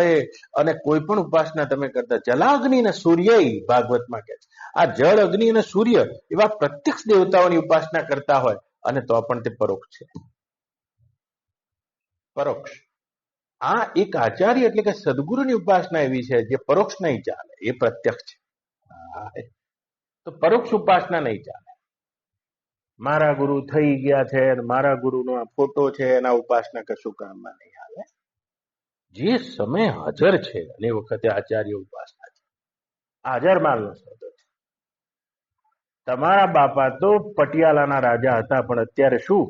અને કોઈ પણ ઉપાસના તમે કરતા, જલાગ્નિ અને સૂર્ય, ભાગવતમાં કહે છે આ જળ, અગ્નિ અને સૂર્ય એવા પ્રત્યક્ષ દેવતાઓની ઉપાસના કરતા હોય, અને તો પણ તે પરોક્ષ છે. પરોક્ષ. આ એક આચાર્ય એટલે કે સદગુરુની ઉપાસના એવી છે જે પરોક્ષ નહીં ચાલે, એ પ્રત્યક્ષ છે. તો પરોક્ષ ઉપાસના નહીં ચાલે. મારા ગુરુ થઈ ગયા છે, મારા ગુરુનો આ ફોટો છે, એના ઉપાસના કશું કામમાં નહીં આવે. જે સમય હાજર છે અને એ વખતે આચાર્ય ઉપાસના છે. હાજર માલનો સોદો છે. તમારા બાપા તો પટિયાલાના રાજા હતા, પણ અત્યારે શું?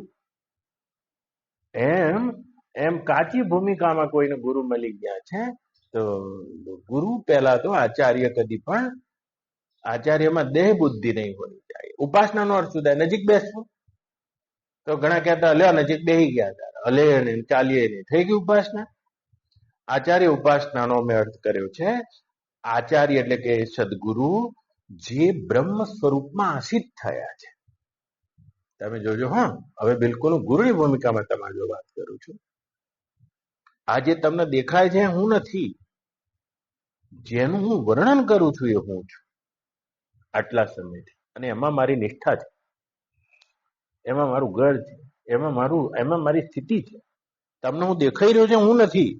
એમ કાચી ભૂમિકામાં કોઈને ગુરુ મળી ગયા છે. તો ગુરુ પહેલા તો આચાર્ય કદી પણ આચાર્યમાં દેહ બુદ્ધિ નહીં હોવી જાય. ઉપાસનાનો અર્થ શું થાય? નજીક બેસવું. તો ઘણા કહેતા હલે નજીક બેસી ગયા હતા, હલે નહીં, ચાલીએ નહીં, થઈ ગઈ ઉપાસના. આચાર્ય ઉપાસનાનો મેં અર્થ કર્યો છે આચાર્ય એટલે કે સદગુરુ જે બ્રહ્મ સ્વરૂપમાં આસિત થયા છે. તમે જોજો, હા, હવે બિલકુલ હું ગુરુની ભૂમિકામાં તમારી જો વાત કરું છું. આ જે તમને દેખાય છે હું નથી, જેનું હું વર્ણન કરું છું એ હું છું આટલા સમયથી, અને એમાં મારી નિષ્ઠા છે, એમાં મારું ઘર છે, એમાં મારી સ્થિતિ છે. તમને હું દેખાઈ રહ્યો છે હું નથી,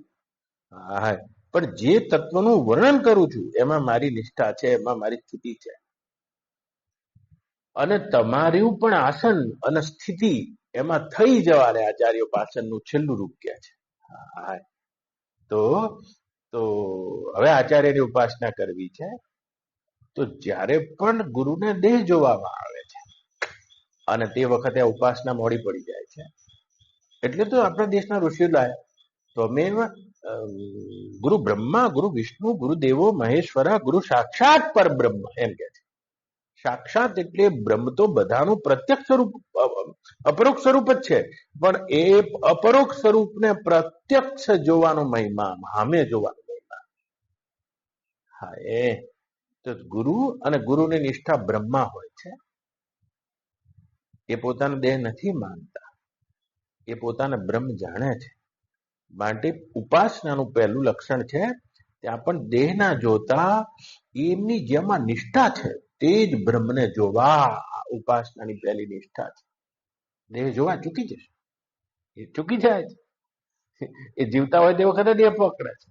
હા, પણ જે તત્વનું વર્ણન કરું છું એમાં મારી નિષ્ઠા છે, એમાં મારી સ્થિતિ છે. અને તમારું પણ આસન અને સ્થિતિ એમાં થઈ જવાને આચાર્ય ઉપાસનનું છેલ્લું રૂપ કહે છે. હા, તો હવે આચાર્યની ઉપાસના કરવી છે. તો જ્યારે પણ ગુરુને દેહ જોવામાં આવે છે, અને તે વખતે ઉપાસના મોડી પડી જાય છે, એટલે તો આપણા દેશના ઋષિઓ લાયા તો અમે ગુરુ બ્રહ્મા, ગુરુ વિષ્ણુ, ગુરુ દેવો મહેશ્વરા, ગુરુ સાક્ષાત પર બ્રહ્મ એમ કે છે. સાક્ષાત એટલે બ્રહ્મ તો બધાનું પ્રત્યક્ષ સ્વરૂપ, અપરોક્ષ સ્વરૂપ જ છે, પણ એ અપરોક્ષ સ્વરૂપને પ્રત્યક્ષ જોવાનો મહિમા, સામે જોવાનો મહિમા. હા, તો ગુરુ અને ગુરુની નિષ્ઠા બ્રહ્મા હોય છે. એ પોતાનો દેહ નથી માનતા, એ પોતાને બ્રહ્મ જાણે છે. માટે ઉપાસનાનું પહેલું લક્ષણ છે ત્યાં પણ દેહ ના જોતા એમની જેમાં નિષ્ઠા છે તે જ બ્રહ્મને જોવા. ઉપાસનાની પહેલી નિષ્ઠા છે. દેહ જોવા ચૂકી જશે, એ ચૂકી જાય છે. એ જીવતા હોય તે વખતે દેહ પકડે છે,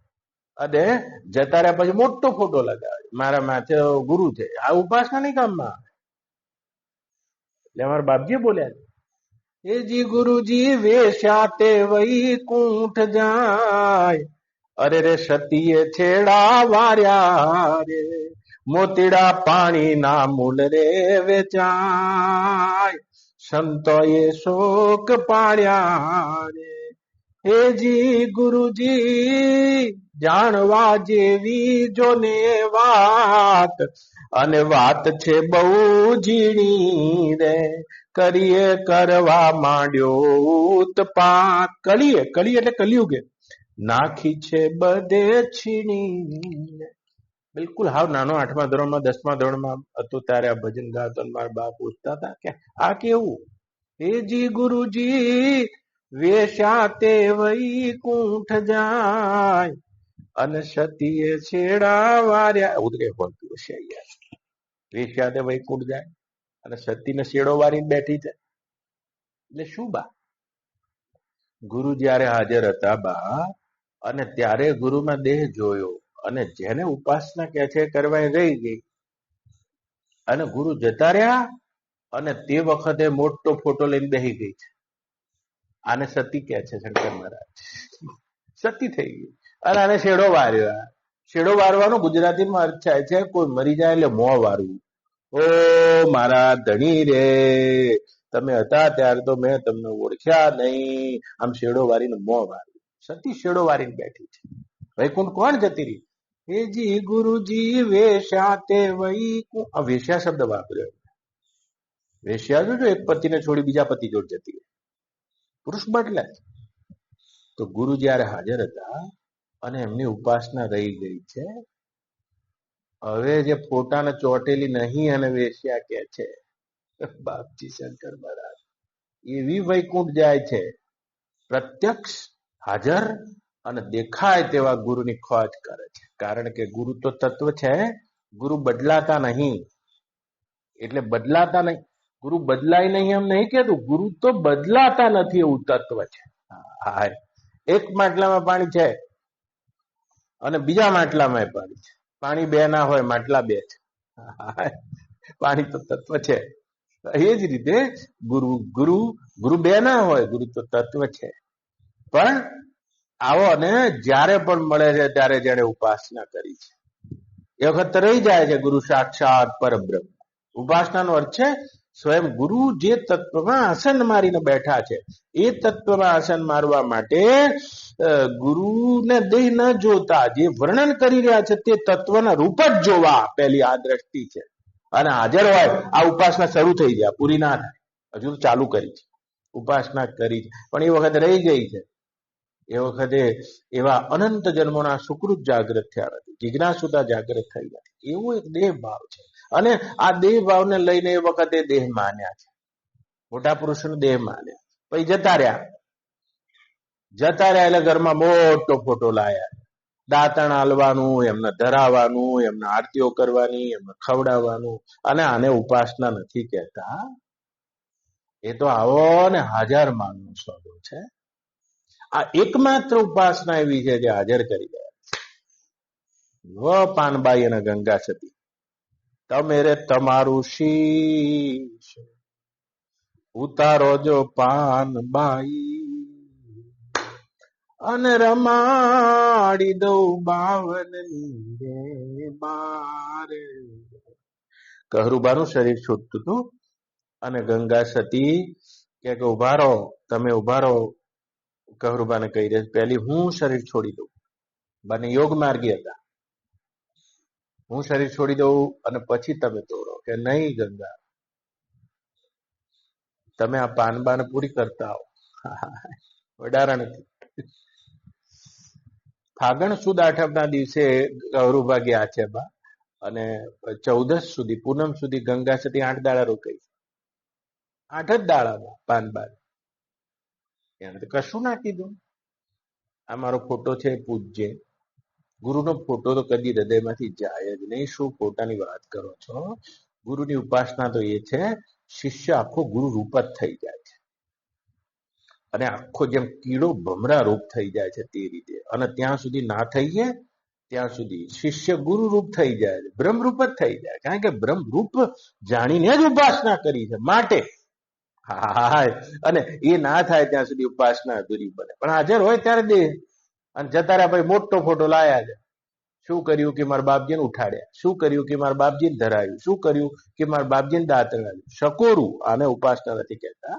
અને જતા રહ્યા પછી મોટો ફોટો લગાવે, મારા માથે ગુરુ છે. આ ઉપાસના નહીં કામમાં આવે. એટલે અમારા બાપજી બોલ્યા છે, એ જી ગુરુજી વેશ્યા તે વૈકુંઠ જાય, અરે રે સતીએ છેડા વાર્યા રે, મોતીડા પાણી ના મૂલ રે વેચાય, સંતોએ શોક પાડ્યા રે. હેજી ગુરુજી જાણવા જેવી જોને વાત, અને વાત છે બહુ ઝીણી રે, કરીએ કરવા માંડ્યો ઉત્પાત. કલીએ એટલે કલિયુગે નાખી છે બધે છીણી. બિલકુલ હાવ નાનો 8મા ધોરણમાં 10મા ધોરણમાં હતો ત્યારે આ ભજન ગાતો, મારા બા પૂછતા હતા કે આ કેવું? હેજી ગુરુજી વેશ્યા તે વૈકુંઠ જાય, અને સતીએ છેડા વાર્યા. એવું તો કઈ હોતું હશે યાર. વેશ્યા તે વૈકુંઠ જાય અને સતીને શેડો વારીને બેઠી છે, એટલે શું બા? ગુરુ જયારે હાજર હતા બા, અને ત્યારે ગુરુમાં દેહ જોયો, અને જેને ઉપાસના કે છે કરવા રહી ગઈ, અને ગુરુ જતા રહ્યા, અને તે વખતે મોટો ફોટો લઈને બેસી ગઈ છે. આને સતી કે છે શંકર મહારાજ. સતી થઈ ગઈ, અને આને શેડો વાર્યો. શેડો વારવાનો ગુજરાતીમાં અર્થ થાય છે કોઈ મરી જાય એટલે મોં વારવું. ઓ મારા ધણી રે, તમે હતા ત્યારે તો મેં તમને ઓળખ્યા નહીં. આમ શેડો વારીને મોં વાર્યું. સતી શેડો વારીને બેઠી છે. વૈકુંઠ કોણ જતી રહી? હેજી ગુરુજી વેશ્યા તે વૈકુંઠ. આ વેશ્યા શબ્દ વાપર્યો. વેશ્યા જો એક પતિને છોડી બીજા પતિ જોડ જતી રહી. પુરુષ બદલાય. તો ગુરુ જયારે હાજર હતા અને એમની ઉપાસના રહી ગઈ છે. હવે જે ફોટાને ચોટેલી નહીં અને વેશ્યા કે છે બાપજી શંકર મહારાજ, એવી વૈકુંઠ જાય છે. પ્રત્યક્ષ હાજર અને દેખાય તેવા ગુરુની ખોજ કરે છે. કારણ કે ગુરુ તો તત્વ છે, ગુરુ બદલાતા નહીં. એટલે બદલાતા નહીં, ગુરુ બદલાય નહીં એમ નહીં કેતું, ગુરુ તો બદલાતા નથી એવું તત્વ છે. હા, એક માટલામાં પાણી છે અને બીજા માટલામાં પાણી છે. પાણી બે ના હોય, માટલા બે છે. પાણી તો તત્વ છે. એ જ રીતે ગુરુ ગુરુ ગુરુ બે ના હોય, ગુરુ તો તત્વ છે. પણ આવો અને જ્યારે પણ મળે છે ત્યારે જેને ઉપાસના કરી છે એ વખત રહી જાય છે ગુરુ સાક્ષાત પરબ્રહ્મ. ઉપાસનાનો અર્થ છે સ્વયં ગુરુ જે તત્વમાં આસન મારીને બેઠા છે એ તત્વમાં આસન મારવા માટે ગુરુને દેહ ન જોતા જે વર્ણન કરી રહ્યા છે તે તત્વના રૂપ જ જોવા, પહેલી આ દ્રષ્ટિ છે. અને હાજર હોય આ ઉપાસના શરૂ થઈ જાય, પૂરી ના થાય. હજુ ચાલુ કરી છે, ઉપાસના કરી છે, પણ એ વખત રહી ગઈ છે. એ વખતે એવા અનંત જન્મોના સુકૃત જાગૃત થયા નથી, જિજ્ઞાસુતા જાગૃત થઈ નથી. એવો એક દેહ ભાવ છે. અને આ દેહ ભાવને લઈને એ વખતે દેહ માન્યા છે, મોટા પુરુષનો દેહ માન્યા. પછી જતા રહ્યા એટલે ઘરમાં મોટો ફોટો લાયા. દાંતણ હાલવાનું, એમને ધરાવવાનું, એમને આરતીઓ કરવાની, એમને ખવડાવવાનું. અને આને ઉપાસના નથી કહેતા. એ તો આવો ને હાજર માનનો સોદો છે. આ એકમાત્ર ઉપાસના એવી છે જે હાજર કરી ગયા છે. પાનબાઈ અને ગંગા સતી, તમે રે તમારું શીશ ઉતારો જો પાનબાઈ, અને રમાડી દઉં બાવનની રે બારે. કહરુબાનું શરીર છૂટતું હતું અને ગંગા સતી કે ઉભા રહો, તમે ઉભા રહો. કહરુબાને કહી દે પહેલી હું શરીર છોડી દઉં. બંને યોગ માર્ગી હતા. હું શરીર છોડી દઉં અને પછી તમે તોડો. કે નહીં ગંગા, તમે આ પાનબાને પૂરી કરતા આવો. વધારા નથી. ફાગણ સુદ આઠમના દિવસે કહરુબા ગયા છે બા, અને 14 સુધી પૂનમ સુધી ગંગા સતી 8 દાડા રોકાઈ. 8 જ દાડામાં પાનબા એને તો કશું ના કીધું. આ મારો ફોટો છે, પૂજ્ય ગુરુનો ફોટો તો કદી હૃદયમાંથી જાય જ નહીં. શું ફોટાની વાત કરો છો? ગુરુની ઉપાસના તો એ છે શિષ્ય આખો ગુરુ રૂપ જ થઈ જાય છે, અને આખો જેમ કીડો ભમરા રૂપ થઈ જાય છે તે રીતે. અને ત્યાં સુધી ના થઈએ ત્યાં સુધી શિષ્ય ગુરુ રૂપ થઈ જાય છે, બ્રહ્મરૂપ જ થઈ જાય. કારણ કે બ્રહ્મરૂપ જાણીને જ ઉપાસના કરી છે માટે. હા, અને એ ના થાય ત્યાં સુધી ઉપાસના અધૂરી બને. પણ હાજર હોય ત્યારે દેહ. અને જતા રહ્યા ભાઈ મોટો ફોટો લાયા છે. શું કર્યું કે મારા બાપજીને ઉઠાડ્યા, શું કર્યું કે મારા બાપજીને ધરાવ્યું, શું કર્યું કે મારા બાપજીને દાંતણ આવ્યું. શકોરું આને ઉપાસના નથી કહેતા.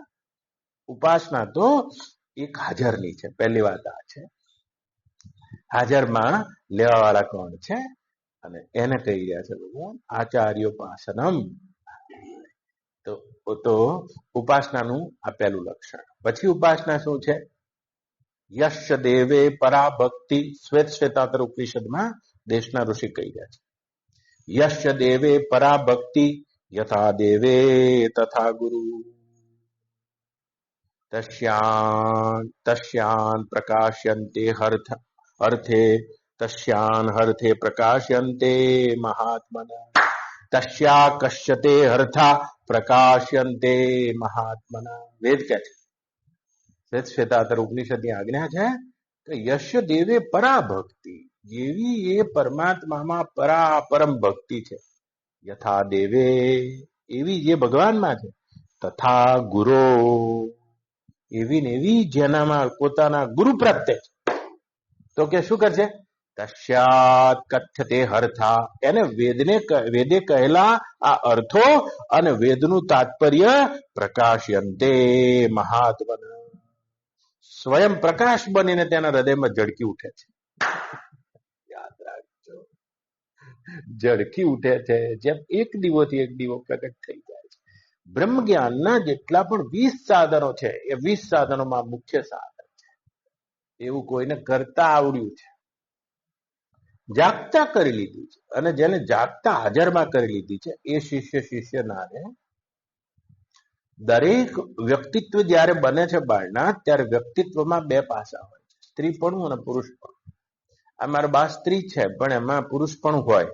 ઉપાસના તો એક હાજરની છે. પહેલી વાત આ છે, હાજરમાં લેવા વાળા કોણ છે, અને એને કહી રહ્યા છે ભગવાન આચાર્યોપાસનમ. તો ઉપાસનાનું આ પહેલું લક્ષણ. પછી ઉપાસના શું છે? યશ દેવે પરા ભક્તિ. શ્વેત શ્વેતાંતર ઉપનિષદમાં દેશના ઋષિ કહી રહ્યા છે, યશ દેવે પરા ભક્તિ યથા દેવે તથા ગુરુ, તસ્યાન પ્રકાશ્યન્તે અર્થે, તસ્યાન હર્થે પ્રકાશ્યન્તે મહાત્મના, તસ્યા કશ્યતે અર્થા પ્રકાશ્યન્તે મહાત્મના. વેદ કે છે, વેદ શ્વેતાંતર ઉપનિષદની આજ્ઞા છે કે યશ દેવે પરા ભક્તિ, જેવી એ પરમાત્મામાં પરમ ભક્તિ છે, યથા દેવે એવી જે ભગવાનમાં છે, તથા ગુરો એવી ને એવી જેનામાં પોતાના ગુરુ પ્રત્યે. તો કે શું કરશે? તસ્યાત કથ્યતે અર્થા, એને વેદે કહેલા આ અર્થો અને વેદનું તાત્પર્ય પ્રકાશ્યંતે મહાત્મન, સ્વયં પ્રકાશ બનીને તેના હૃદયમાં ઝળકી ઉઠે છે. યાદ રાખજો, ઝળકી ઉઠે છે, જેમ એક દીવોથી એક દીવો પ્રગટ થઈ જાય છે. બ્રહ્મ જ્ઞાનના જેટલા પણ 20 સાધનો છે એ 20 સાધનોમાં મુખ્ય સાધન છે. એવું કોઈને કરતા આવડ્યું છે, જાગતા કરી લીધું છે, અને જેને જાગતા હાજરમાં કરી લીધી છે એ શિષ્ય ના રહે. દરેક વ્યક્તિત્વ જ્યારે બને છે બાળના, ત્યારે વ્યક્તિત્વમાં 2 પાસા હોય છે, સ્ત્રીપણું અને પુરુષપણું. આ મારા બા સ્ત્રી છે પણ એમાં પુરુષપણું હોય,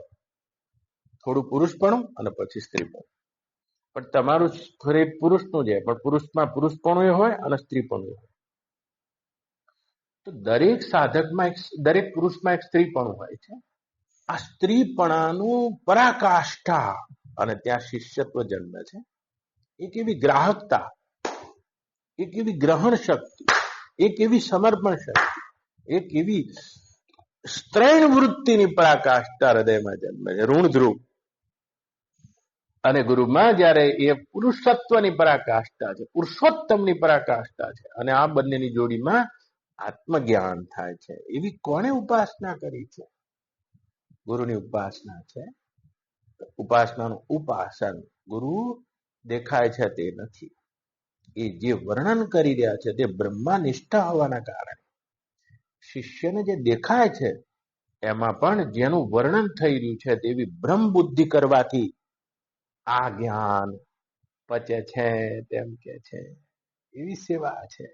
થોડું પુરુષપણું અને પછી સ્ત્રીપણું. પણ તમારું પુરુષનું છે પણ પુરુષમાં પુરુષપણું હોય અને સ્ત્રીપણું હોય. તો દરેક સાધકમાં દરેક પુરુષમાં એક સ્ત્રીપણું હોય છે. આ સ્ત્રીપણાનું પરાકાષ્ઠા, અને ત્યાં શિષ્યત્વ જન્મે છે. એક એવી ગ્રાહકતા, એક એવી ગ્રહણ શક્તિ, એક એવી સમર્પણ શક્તિ, એક એવી સ્ત્રૈણ વૃત્તિની પરાકાષ્ઠા હૃદયમાં જન્મે છે, ઋણધ્રુવ. અને ગુરુમાં જ્યારે એ પુરુષત્વની પરાકાષ્ઠા છે, પુરુષોત્તમની પરાકાષ્ઠા છે, અને આ બંનેની જોડીમાં આત્મજ્ઞાન થાય છે. એવી કોણે ઉપાસના કરી છે? ગુરુની ઉપાસના છે. ઉપાસનાનું ઉપાસન ગુરુ દેખાય છે તે નથી. એ જે વર્ણન કરી રહ્યા છે તે બ્રહ્માનિષ્ઠ હોવાના કારણે શિષ્યને જે દેખાય છે એમાં પણ જેનું વર્ણન થઈ રહ્યું છે તેવી બ્રહ્મ બુદ્ધિ કરવાથી આ જ્ઞાન પચે છે, તેમ કે છે. એવી સેવા છે.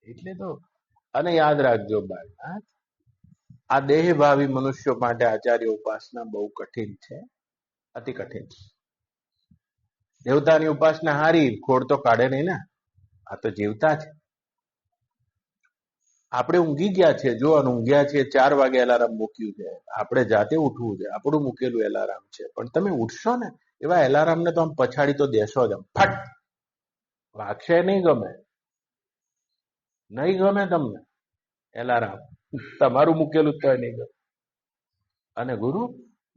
એટલે તો, અને યાદ રાખજો બાળનાથ, આ દેહભાવી મનુષ્યો માટે આચાર્ય ઉપાસના બહુ કઠિન છે, અતિ કઠિન. દેવતાની ઉપાસના હારી, ખોડ તો કાઢે નહીં ને. આ તો જીવતા છે. આપણે ઊંઘી ગયા છે, જો ઊંઘ્યા છે, 4 વાગે એલાર્મ મૂક્યું છે, આપણે જાતે ઉઠવું છે, આપણું મૂકેલું એલાર્મ છે. પણ તમે ઉઠશો ને, એવા એલાર્મને તો આમ પછાડી તો દેશો જ, ફટ વાગશે. નહીં ગમે, નહીં ગમે તમને એલાર્મ, તમારું મૂકેલું તો નહીં ગમે. અને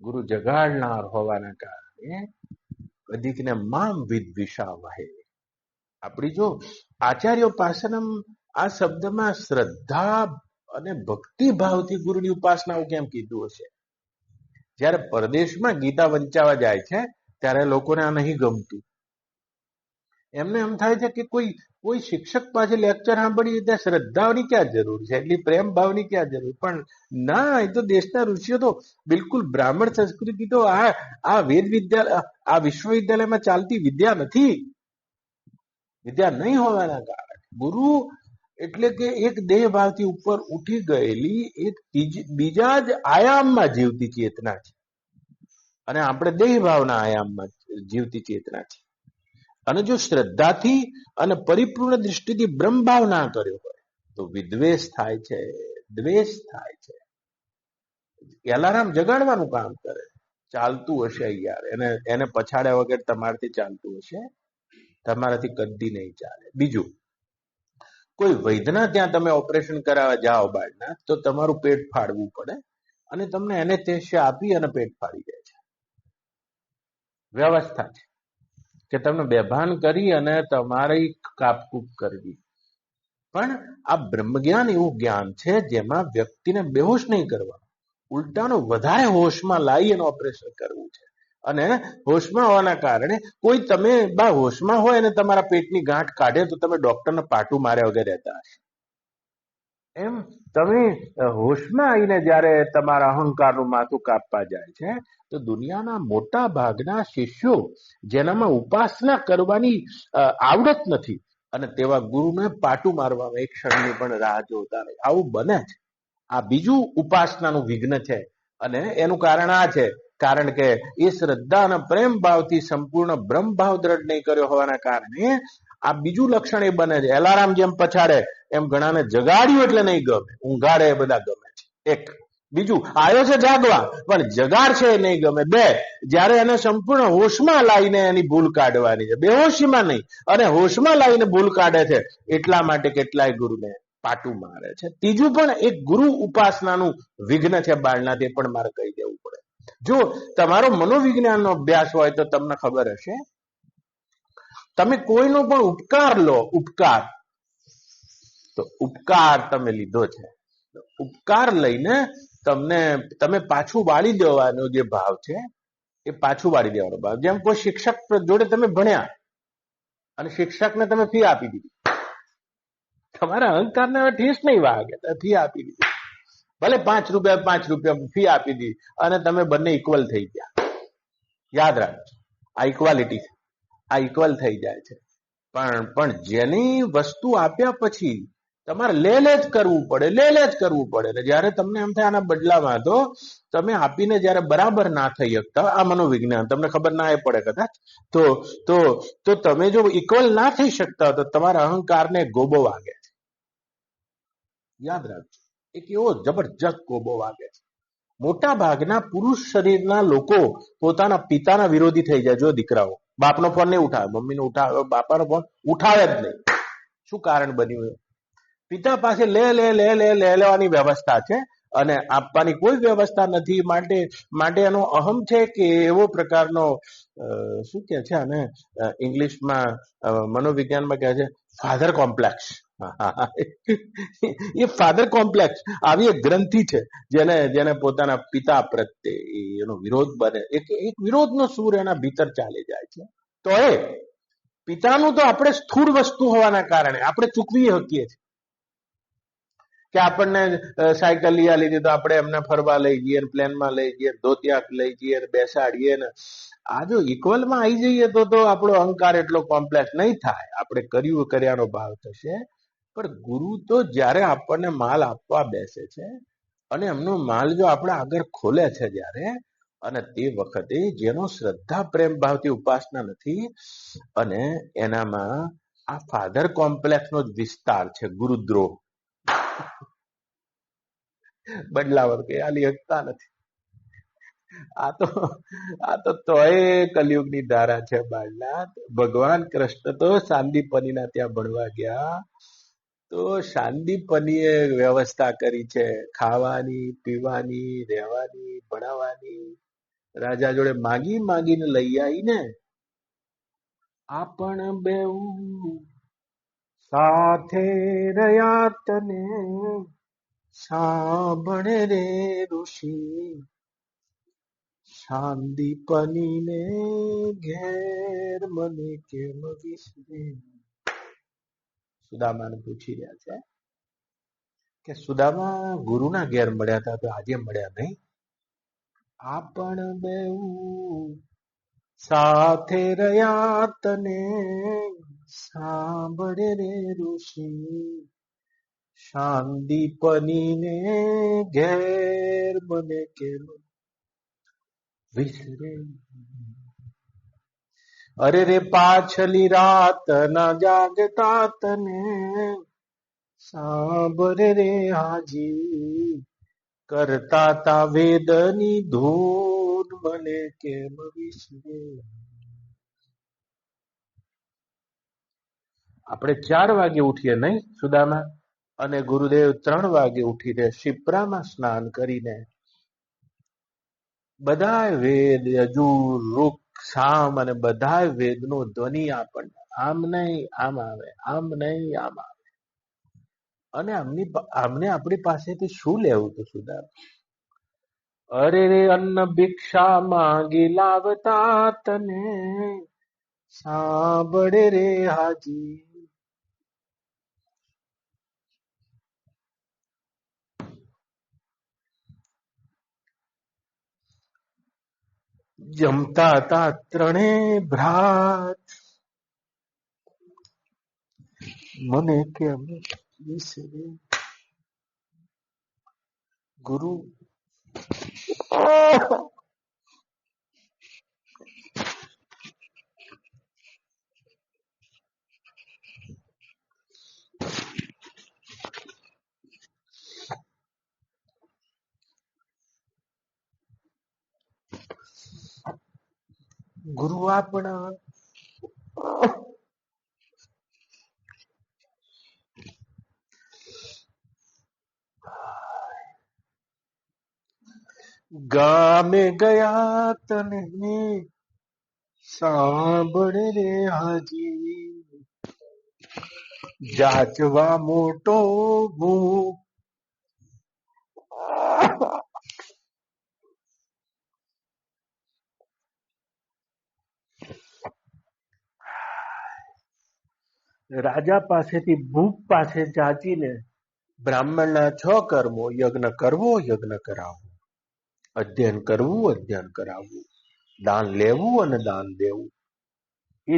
ગુરુ જગાડનાર હોવાના કારણે અધિકને મામ વિદ્વિષા વહે. આપણી જો આચાર્યોપાસનમ આ શબ્દમાં શ્રદ્ધા અને ભક્તિ ભાવથી ગુરુની ઉપાસનાઓ કેમ કીધું હશે? જ્યારે પરદેશમાં ગીતા વંચાવા જાય છે ત્યારે લોકોને આ નહીં ગમતું. એમને એમ થાય છે કે કોઈ શિક્ષક પાસે લેક્ચર સાંભળીએ ત્યાં શ્રદ્ધાની ક્યાં જરૂર છે, એટલી પ્રેમ ભાવની ક્યાં જરૂર? પણ ના, એ તો દેશના ઋષિઓ તો બિલકુલ બ્રાહ્મણ સંસ્કૃતિ તો આ વેદ વિદ્યાલય, આ વિશ્વવિદ્યાલયમાં ચાલતી વિદ્યા નથી. વિદ્યા નહીં હોવાના કારણે ગુરુ એટલે કે એક દેહ ભાવથી ઉપર ઉઠી ગયેલી એક બીજા જ આયામમાં જીવતી ચેતના છે, અને આપણે દેહ ભાવના આયામમાં જીવતી ચેતના છે. અને જો શ્રદ્ધાથી અને પરિપૂર્ણ દૃષ્ટિથી બ્રહ્મભાવ ના કર્યો હોય તો વિદ્વેષ થાય છે, દ્વેષ થાય છે. એલાર્મ જગાડવાનું કામ કરે, ચાલતું હશે યાર, એને પછાડ્યા વગર તમારાથી ચાલતું હશે, તમારાથી કદી નહીં ચાલે. બીજું, કોઈ વૈદ્યના ત્યાં તમે ઓપરેશન કરાવવા જાઓ બાળના, તો તમારું પેટ ફાડવું પડે, અને તમને એને તેસ્ય આપી અને પેટ ફાડી દે છે. વ્યવસ્થા છે કે તમને બેભાન કરી અને તમારી કાપકૂપ કરવી. પણ આ બ્રહ્મજ્ઞાન એવું જ્ઞાન છે જેમાં વ્યક્તિને બેહોશ નહીં કરવાનું, ઉલટાનો વધારે હોશમાં લાવી અને ઓપરેશન કરવું છે. અને હોશમાં હોવાના કારણે કોઈ તમે હોશમાં હોય અને તમારા પેટની ગાંઠ કાઢે તો તમે ડોક્ટરને પાટું માર્યા વગર રહેતા હશે. એમ તમે હોશમાં આવીને જ્યારે તમારા અહંકારનું માથું કાપવા જાય છે તો દુનિયાના મોટા ભાગના શિષ્યો જેનામાં ઉપાસના કરવાની આવડત નથી અને તેવા ગુરુને પાટું મારવામાં એક ક્ષણની પણ રાહ જોતા નહીં. આવું બને છે. આ બીજું ઉપાસનાનું વિઘ્ન છે, અને એનું કારણ આ છે, કારણ કે એ શ્રદ્ધા અને પ્રેમ ભાવથી સંપૂર્ણ બ્રહ્મ ભાવ દ્રઢ નહીં કર્યો હોવાના કારણે આ બીજું લક્ષણ એ બને છે. એલાર્મ જેમ પછાડે એમ ઘણાને જગાડ્યું એટલે નહીં ગમે, ઊંઘાડે એ બધા ગમે છે. એક. બીજું, આવ્યો છે જાગવા પણ જગાડ છે એ નહીં ગમે. 2, જ્યારે એને સંપૂર્ણ હોશમાં લાવીને એની ભૂલ કાઢવાની છે, બેહોશીમાં નહીં, અને હોશમાં લાવીને ભૂલ કાઢે છે. એટલા માટે કેટલાય ગુરુને પાટું મારે છે. ત્રીજું પણ એક ગુરુ ઉપાસનાનું વિઘ્ન છે બાળના, તે પણ મારે કહી દેવું પડે. જો તમારો મનોવિજ્ઞાનનો અભ્યાસ હોય તો તમને ખબર હશે, તમે કોઈનો પણ ઉપકાર લો, ઉપકાર, તો ઉપકાર તમે લીધો છે, ઉપકાર લઈને તમે પાછું વાળી દેવાનો જે ભાવ છે એ પાછું વાળી દેવાનો ભાવ. જેમ કોઈ શિક્ષક જોડે તમે ભણ્યા અને શિક્ષકને તમે ફી આપી દીધી, તમારા અહંકારને હવે ઠેસ નહીં વાગે, ફી આપી દીધી, ભલે ₹5 ફી આપી દીધી અને તમે બંને ઇક્વલ થઈ ગયા. યાદ રાખજો, આ ઇક્વાલિટી, આ ઇક્વલ થઈ જાય છે. પણ જેની વસ્તુ આપ્યા પછી તમારે લે જ કરવું પડે ને જયારે તમને એમ થાય આના બદલામાં તો તમે આપીને જયારે બરાબર ના થઈ શકતા, આ મનોવિજ્ઞાન તમને ખબર ના પડે કદાચ, તો તમે જો ઇક્વલ ના થઈ શકતા તો તમારા અહંકારને ગોબો વાગે છે. યાદ રાખજો, એક એવો જબરજસ્ત ગોબો વાગે છે. મોટા ભાગના પુરુષ શરીરના લોકો પોતાના પિતાના વિરોધી થઈ જાય. જો દીકરાઓ બાપનો ફોન નહીં ઉઠાવે, મમ્મીનો ઉઠાવે, બાપાનો ફોન ઉઠાવે જ નહીં. શું કારણ બન્યું? પિતા પાસે લેવાની વ્યવસ્થા છે અને આપવાની કોઈ વ્યવસ્થા નથી. માટે એનો અહમ છે કે એવો પ્રકારનો શું કે છે અને ઇંગ્લિશમાં મનોવિજ્ઞાનમાં કહે છે ફાધર કોમ્પ્લેક્સ. એ ફાધર કોમ્પ્લેક્સ આવી એક ગ્રંથિ છે જેને પોતાના પિતા પ્રત્યે એનો વિરોધ બને, એક વિરોધનો સૂર એના ભીતર ચાલી જાય છે. તો એ પિતાનું તો આપણે સ્થૂળ વસ્તુ હોવાના કારણે આપણે ચૂકવી શકીએ છીએ કે આપણને સાયકલ લઈ આલી દીધી તો આપણે એમને ફરવા લઈ જઈએ, પ્લેનમાં લઈ જઈએ, ધોતિયા લઈ જઈએ, બેસાડીએ ને. આ જો ઇક્વલમાં આવી જઈએ તો આપણો અહંકાર એટલો કોમ્પ્લેક્સ નહીં થાય, આપણે કર્યાનો ભાવ થશે. પણ ગુરુ તો જ્યારે આપણને માલ આપવા બેસે છે અને એમનો માલ જો આપણે આગળ ખોલે છે જ્યારે, અને તે વખતે જેનો શ્રદ્ધા પ્રેમ ભાવથી ઉપાસના નથી અને એનામાં આ ફાધર કોમ્પ્લેક્સનો જ વિસ્તાર છે, ગુરુદ્રોહ, બદલાવર કે આલી હકતા નથી. આ તો તોય કલયુગની ધારા છે બાળના. ભગવાન કૃષ્ણ તો સાંદીપનીના ત્યાં ભણવા ગયા તો શાંતિપનીએ વ્યવસ્થા કરી છે, ખાવાની, પીવાની, રહેવાની, ભણાવવાની. રાજા જોડે માગીને લઈ આવીને આપણ બેઉ સાથે રહ્યા તને સાંભળે રે ઋષિ, શાંતિપનીને ઘેર મને કેમ વિસરે. સુદામાને પૂછી રહ્યા છે કે સુદામા ગુરુના ઘેર મળ્યા હતા તો આજે મળ્યા નહીં? આપણ બેઉ સાથે રહ્યા તને સાંભળે રે ઋષિ, શાંતિપનીને ઘેર મને કેમ વિસરે. અરે રે પાછલી રાત ના જાગતા તને સાંભળે રે હાજી, કરતા તા વેદની ધૂન મને કેમ વિસરે. આપણે 4 વાગે ઉઠીએ નહીં સુદામા? અને ગુરુદેવ 3 વાગે ઉઠીને શિપ્રામાં સ્નાન કરીને બધાય વેદ, યજુર, ઋક, સામ અને બધાય વેદનો ધ્વનિ આપણને આમ નહીં આમ આવે, આમ નહીં આમ આવે. અને આમને આપણી પાસેથી શું લેવું હતું સુદામા? અરે રે અન્ન ભિક્ષા માંગી લાવતા તને સાંભળે રે હાજી, જમતા હતા 3 ભ્રાત મને કેમ વિસરે. ગુરુ આપણા ગામે ગયા તને સાંભળ રે હાજી, જાચવા મોટો ભૂ. રાજા પાસેથી ભૂપ પાસે જાચીને બ્રાહ્મણના 6 કર્મો, યજ્ઞ કરવો, યજ્ઞ કરાવવો, અધ્યયન કરવું, અધ્યયન કરાવવું, દાન લેવું અને દાન દેવું. એ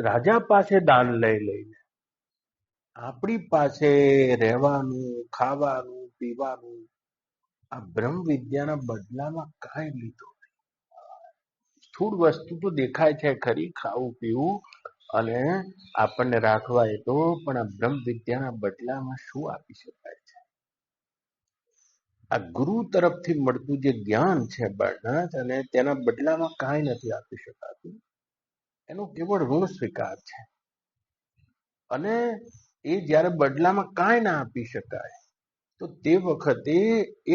રાજા પાસે દાન લઈ લઈને આપણી પાસે રહેવાનું, ખાવાનું, પીવાનું, આ બ્રહ્મ વિદ્યાના બદલામાં કાંઈ લીધું. સ્થૂળ વસ્તુ તો દેખાય છે ખરી, ખાવું પીવું અને આપણને રાખવા એ તો, પણ આ બ્રહ્મ વિદ્યાના બદલામાં શું આપી શકાય છે? આ ગુરુ તરફથી મળતું જે જ્ઞાન છે બળનાથ, અને તેના બદલામાં કાંઈ નથી આપી શકાતું. એનો કેવળ ઋણ સ્વીકાર છે. અને એ જ્યારે બદલામાં કાંઈ ના આપી શકાય, તો તે વખતે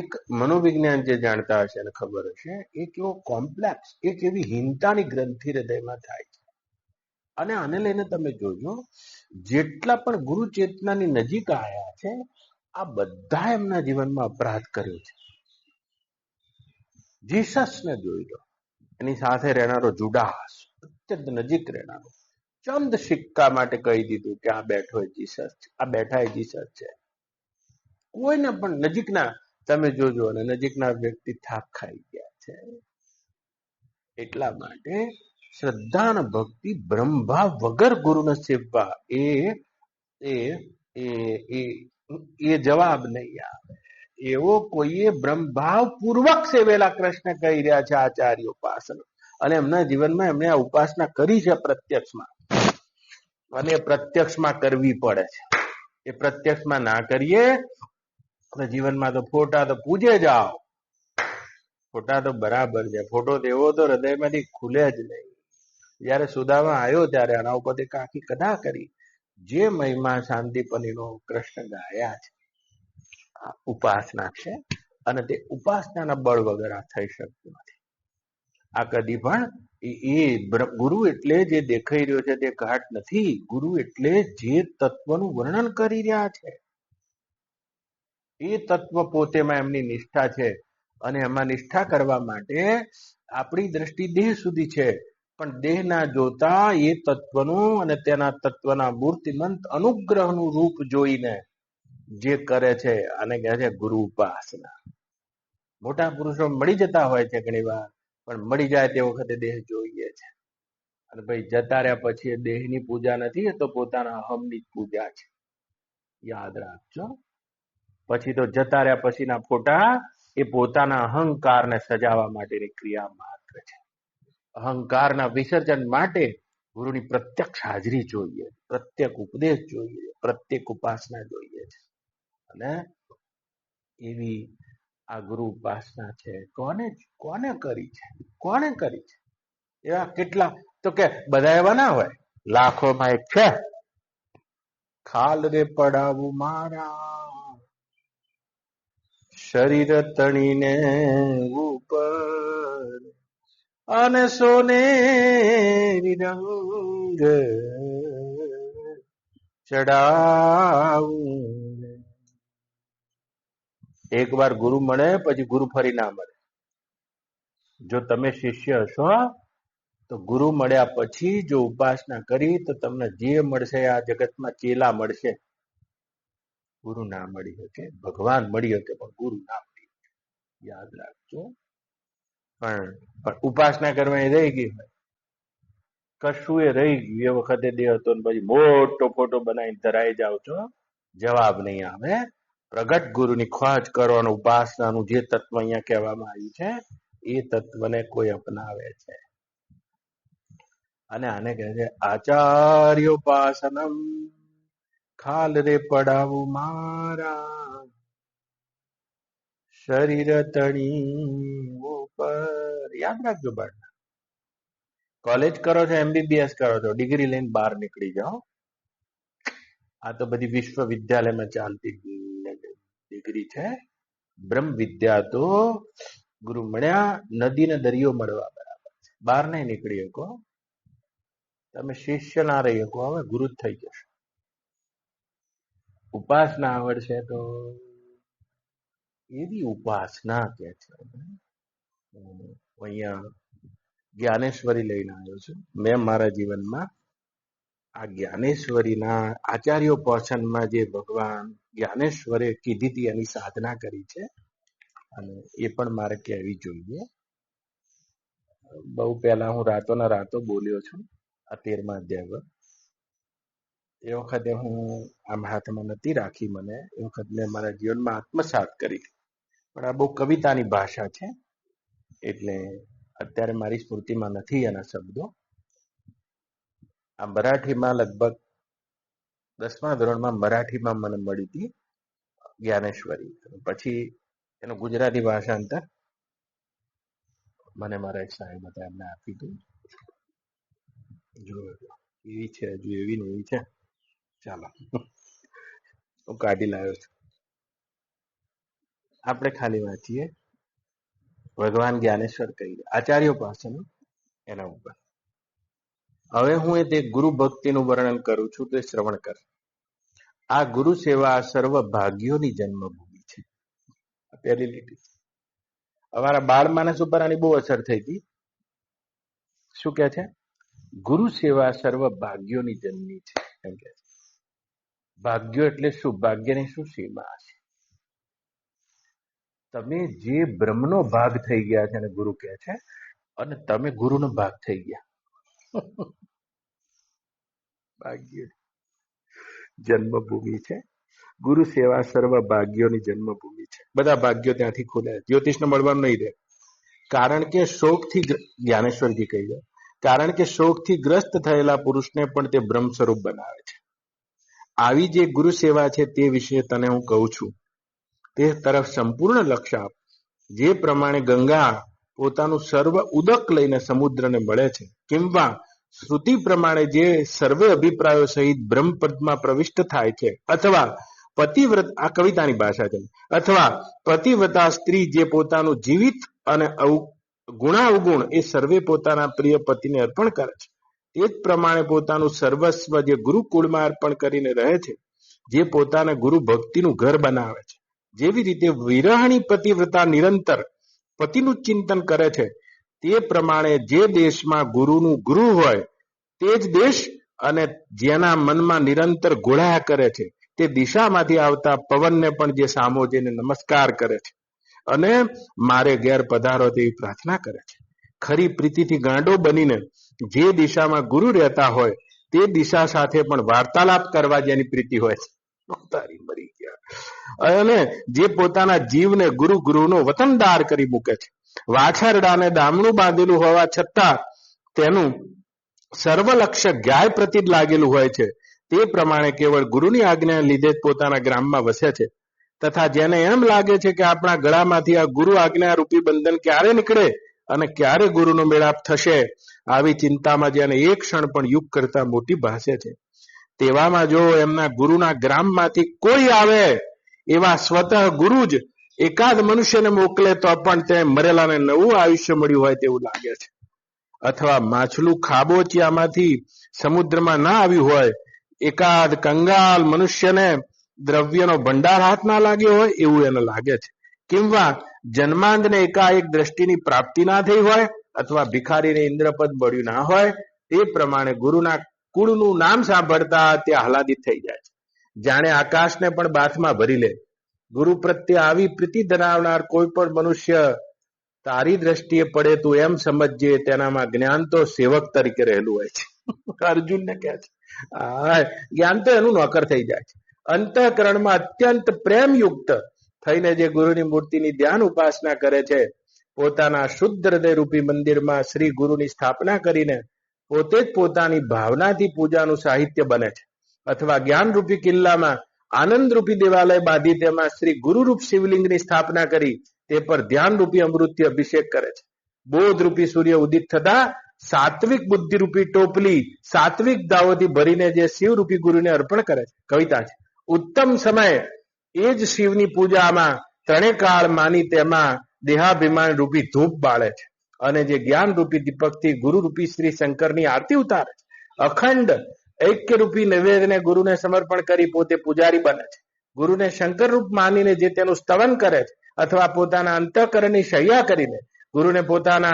એક મનોવિજ્ઞાન જે જાણતા હશે અને ખબર હશે, એક એવો કોમ્પ્લેક્સ, એક એવી હીનતાની ગ્રંથિ હૃદયમાં થાય છે. અને આને લઈને તમે જોજો, જેટલા પણ ગુરુ ચેતનાની નજીક આવ્યા છે, આ બધા એમના જીવનમાં અપરાધ કર્યો છે. જીસસને જોઈ લો, એની સાથે રહેનારો જુડાસ, અત્યંત નજીક રહેનારો, ચંદ સિક્કા માટે કહી દીધું કે આ બેઠો જીસસ છે, આ બેઠા જીસસ છે. કોઈને પણ નજીકના તમે જોજો, અને નજીકના વ્યક્તિ થાક ખાઈ ગયા છે. એટલા માટે શ્રદ્ધા અને ભક્તિ, બ્રહ્મભાવ વગર ગુરુને સેવવા એ એ એ એ જવાબ નહીં આવે. એવો કોઈએ બ્રહ્મભાવ પૂર્વક સેવેલા કૃષ્ણ કહી રહ્યા છે આચાર્ય ઉપાસના, અને એમના જીવનમાં એમણે આ ઉપાસના કરી છે પ્રત્યક્ષમાં, અને પ્રત્યક્ષમાં કરવી પડે છે. એ પ્રત્યક્ષમાં ના કરીએ તો જીવનમાં તો ફોટા તો પૂજે જાઓ, ફોટા તો બરાબર છે, ફોટો દેવો તો હૃદયમાંથી ખુલે જ નહીં. જયારે સુદામા આવ્યો ત્યારે આના ઉપર આખી કથા કરી, જે મહિમા શાંતિપનીનો કૃષ્ણ ગાયા છે, ઉપાસના છે, અને તે ઉપાસનાના બળ વગર આ થઈ શકતું નથી. આ કદી પણ એ ગુરુ એટલે જે દેખાઈ રહ્યો છે તે ઘાટ નથી. ગુરુ એટલે જે તત્વનું વર્ણન કરી રહ્યા છે, એ તત્વ પોતેમાં એમની નિષ્ઠા છે. અને એમાં નિષ્ઠા કરવા માટે આપણી દ્રષ્ટિ દેહ સુધી છે, પણ દેહ ના જોતા એ તત્વનું અને તેના તત્વના મૂર્તિમંત અનુગ્રહનું રૂપ જોઈને જે કરે છે, આને કહે છે ગુરુ ઉપાસના. મોટા પુરુષો મળી જતા હોય છે ઘણી વાર, પણ મળી જાય તે વખતે દેહ જોઈએ છે. અને ભાઈ જતા રહ્યા પછી એ દેહની પૂજા નથી, એ તો પોતાના અહમની પૂજા છે, યાદ રાખજો. પછી તો જતા રહ્યા પછીના ફોટા એ પોતાના અહંકારને સજાવવા માટેની ક્રિયા માત્ર છે. અહંકારના વિસર્જન માટે ગુરુની પ્રત્યક્ષ હાજરી જોઈએ, પ્રત્યેક ઉપદેશ જોઈએ, પ્રત્યેક ઉપાસના જોઈએ છે. અને એવી આ ગુરુ ઉપાસના છે. કોને કરી છે? કોને કરી છે? એવા કેટલા, તો કે બધા એવા ના હોય, લાખોમાં એક છે. ખાલ રે પડાવું મારા શરીર તણીને ઉપર, અને સોનેરી રંગ ચડાવું. એક વાર ગુરુ મળે પછી ગુરુ ફરી ના મળે. જો તમે શિષ્ય હશો તો ગુરુ મળ્યા પછી જો ઉપાસના કરી તો તમને જે મળશે આ જગતમાં ચેલા મળશે, ગુરુ ના મળી શકે. ભગવાન મળી શકે પણ ગુરુ ના મળી શકે, યાદ રાખજો. પણ ઉપાસના કરવાની રહી ગઈ હોય, કશું એ રહી ગયું, એ વખતે દેહ હતો ને પછી મોટો ફોટો બનાવીને ધરાઈ જાવ છો, જવાબ નહીં આવે. પ્રગટ ગુરુની ખોજ કરવાનું, ઉપાસનાનું જે તત્વ અહીંયા કહેવામાં આવ્યું છે એ તત્વને કોઈ અપનાવે છે. અને આને કહે છે આચાર્યોપાસનમ. ખાલ રે પડાવું મારા શરીર તણી ઉપર. યાદ રાખજો બાળ, કોલેજ કરો છો, MBBS કરો છો, ડિગ્રી લઈને બહાર નીકળી જાઓ. આ તો બધી વિશ્વવિદ્યાલયમાં ચાલતી ડિગ્રી છે. બ્રહ્મ વિદ્યા તો ગુરુ મળ્યા નદીને દરિયો મળવા બરાબર છે. બહાર નહીં નીકળી શકો, તમે શિષ્ય ના રહી શકો, હવે ગુરુ જ થઈ જશે. ઉપાસના આવડશે તો એવી ઉપાસના કે છે. અહીંયા જ્ઞાનેશ્વરી લઈને આવ્યો છું. મેં મારા જીવનમાં આ જ્ઞાનેશ્વરીના આચાર્યો પર્સનમાં જે ભગવાન જ્ઞાનેશ્વરે કીધી હતી એની સાધના કરી છે, અને એ પણ મારે કહેવી જોઈએ. બહુ પહેલા હું રાતોના રાતો બોલ્યો છું આ 13મા અધ્યાય. એ વખતે હું આમ હાથમાં નથી રાખી, મને એ વખત મેં મારા જીવનમાં આત્મસાત કરી. પણ આ બહુ કવિતાની ભાષા છે, એટલે અત્યારે મારી સ્મૃતિમાં નથી એના શબ્દો. આ મરાઠીમાં લગભગ 10મા ધોરણમાં મરાઠીમાં મને મળી હતી જ્ઞાનેશ્વરી. પછી એનું ગુજરાતી ભાષાંતર મને મારા એક સાહેબ હતા, એમને આપી હતું. જો એવી છે, હજુ એવી ને એવી છે. ચાલો હું કાઢી લાવ્યો છું. આપણે ખાલી વાંચીએ ભગવાન જ્ઞાનેશ્વર કહી આચાર્યો પાસેનું એના ઉપર. હવે હું તે ગુરુ ભક્તિનું વર્ણન કરું છું, તે શ્રવણ કર. આ ગુરુ સેવા સર્વ ભાગ્યોની જન્મભૂમિ છે. પહેલી લીટી. અમારા બાળ માનસ ઉપર આની બહુ અસર થઈ હતી. શું કે છે? ગુરુ સેવા સર્વ ભાગ્યોની જન્મી છે એમ કે છે. ભાગ્યો એટલે શું? ભાગ્યની શું સીમા છે? તમે જે બ્રહ્મનો ભાગ થઈ ગયા છે, અને ગુરુ કહે છે, અને તમે ગુરુનો ભાગ થઈ ગયા. ભાગ્ય જન્મભૂમિ છે. ગુરુ સેવા સર્વ ભાગ્યોની જન્મભૂમિ છે. બધા ભાગ્યો ત્યાંથી ખુલે. જ્યોતિષને મળવાનું નહીં રહે. કારણ કે શોકથી જ્ઞાનેશ્વરજી કહી જાય, કારણ કે શોકથી ગ્રસ્ત થયેલા પુરુષને પણ તે બ્રહ્મ સ્વરૂપ બનાવે છે. આવી જે ગુરુ સેવા છે તે વિશે તને હું કહું છું, તે તરફ સંપૂર્ણ લક્ષ્ય આપ. જે પ્રમાણે ગંગા પોતાનું સર્વ ઉદક લઈને સમુદ્રને મળે છે, કિંવા શ્રુતિ પ્રમાણે જે સર્વે અભિપ્રાયો સહિત બ્રહ્મપદમાં પ્રવિષ્ટ થાય છે, અથવા પતિવ્રત, આ કવિતાની ભાષા છે, અથવા પતિવ્રતા સ્ત્રી જે પોતાનું જીવિત અને ગુણાવગુણ એ સર્વે પોતાના પ્રિય પતિને અર્પણ કરે છે, તે જ પ્રમાણે પોતાનું સર્વસ્વ જે ગુરુકુળમાં અર્પણ કરીને રહે છે, જે પોતાના ગુરુ ભક્તિનું ઘર બનાવે છે. જેવી રીતે વિરહણી પતિવ્રતા નિરંતર પતિનું ચિંતન કરે છે, તે પ્રમાણે જે દેશમાં ગુરુનું ગુરુ હોય તે જ દેશ, અને જેના મનમાં નિરંતર ઘોળાયા કરે છે, તે દિશામાંથી આવતા પવનને પણ જે સામો જઈને નમસ્કાર કરે છે, અને મારે ઘેર પધારો તેવી પ્રાર્થના કરે છે. ખરી પ્રીતિથી ગાંડો બનીને જે દિશામાં ગુરુ રહેતા હોય તે દિશા સાથે પણ વાર્તાલાપ કરવા જેની પ્રીતિ હોય છે. તારી મરી ગયા. અને જે પોતાના જીવને ગુરુનો વતનદાર કરી મૂકે છે, વાછરડાને દામણું બાંધેલું હોવા છતાં તેનું સર્વલક્ષ્ય ગાય પ્રતિ લાગેલું હોય છે, તે પ્રમાણે કેવળ ગુરુની આજ્ઞા લીધે જ પોતાના ગ્રામમાં વસે છે. તથા જેને એમ લાગે છે કે આપણા ગળામાંથી આ ગુરુ આજ્ઞા રૂપી બંધન ક્યારે નીકળે અને ક્યારે ગુરુનો મેળાપ થશે, આવી ચિંતામાં જેને એક ક્ષણ પણ યુગ કરતા મોટી ભાસે છે, તેવામાં જો એમના ગુરુના ગ્રામમાંથી કોઈ આવે, એવા સ્વતઃ ગુરુ જ એકાદ મનુષ્યને મોકલે તો પણ તે મરેલાને નવું આયુષ્ય મળ્યું હોય તેવું લાગે છે. અથવા માછલું ખાબોચિયામાંથી સમુદ્રમાં ના આવ્યું હોય, એકાદ કંગાલ મનુષ્યને દ્રવ્યનો ભંડાર હાથ ના લાગ્યો હોય એવું એને લાગે છે. કિંવા જન્માંદને એકાએક દ્રષ્ટિની પ્રાપ્તિ ના થઈ હોય, અથવા ભિખારીને ઇન્દ્રપદ મળ્યું ના હોય, તે પ્રમાણે ગુરુના કુળનું નામ સાંભળતા તે આહલાદિત થઈ જાય છે, જાણે આકાશને પણ બાથમાં ભરી લે. ગુરુ પ્રત્યે આવી પ્રીતિ ધરાવનાર કોઈ પણ મનુષ્ય તારી દ્રષ્ટિએ પડે તું એમ સમજજે તેનામાં જ્ઞાન તો સેવક તરીકે રહેલું હોય છે. અર્જુનને કહે છે, જ્ઞાન તો એનું નોકર થઈ જાય છે. અંતઃકરણમાં અત્યંત પ્રેમયુક્ત થઈને જે ગુરુની મૂર્તિની ધ્યાન ઉપાસના કરે છે, પોતાના શુદ્ધ હૃદય રૂપી મંદિરમાં શ્રી ગુરુની સ્થાપના કરીને પોતે જ પોતાની ભાવનાથી પૂજાનું સાહિત્ય બને છે, અથવા જ્ઞાનરૂપી કિલ્લામાં આનંદરૂપી દેવાલય બાંધી તેમાં શ્રી ગુરુરૂપ શિવલિંગની સ્થાપના કરી તે પર ધ્યાનરૂપી અમૃતથી અભિષેક કરે છે. બોધરૂપી સૂર્ય ઉદિત થતા સાત્વિક બુદ્ધિરૂપી ટોપલી સાત્વિક દાવોથી ભરીને જે શિવરૂપી ગુરુને અર્પણ કરે છે. કવિતા છે. ઉત્તમ સમય એ જ શિવની પૂજામાં ત્રણે કાળ માની તેમાં દેહાભિમાન રૂપી ધૂપ બાળે છે અને જે જ્ઞાન રૂપી દીપકથી ગુરુ રૂપી શ્રી શંકરની આરતી ઉતારે છે. અખંડ ऐक्य रूपी नैवेद्य गुरुने समर्पण करी पोते पुजारी बने छे. गुरुने शंकर रूप मानीने जे तेनुं स्तवन करे छे अथवा पोताना अंतःकरणनी शय्या करीने गुरुने पोताना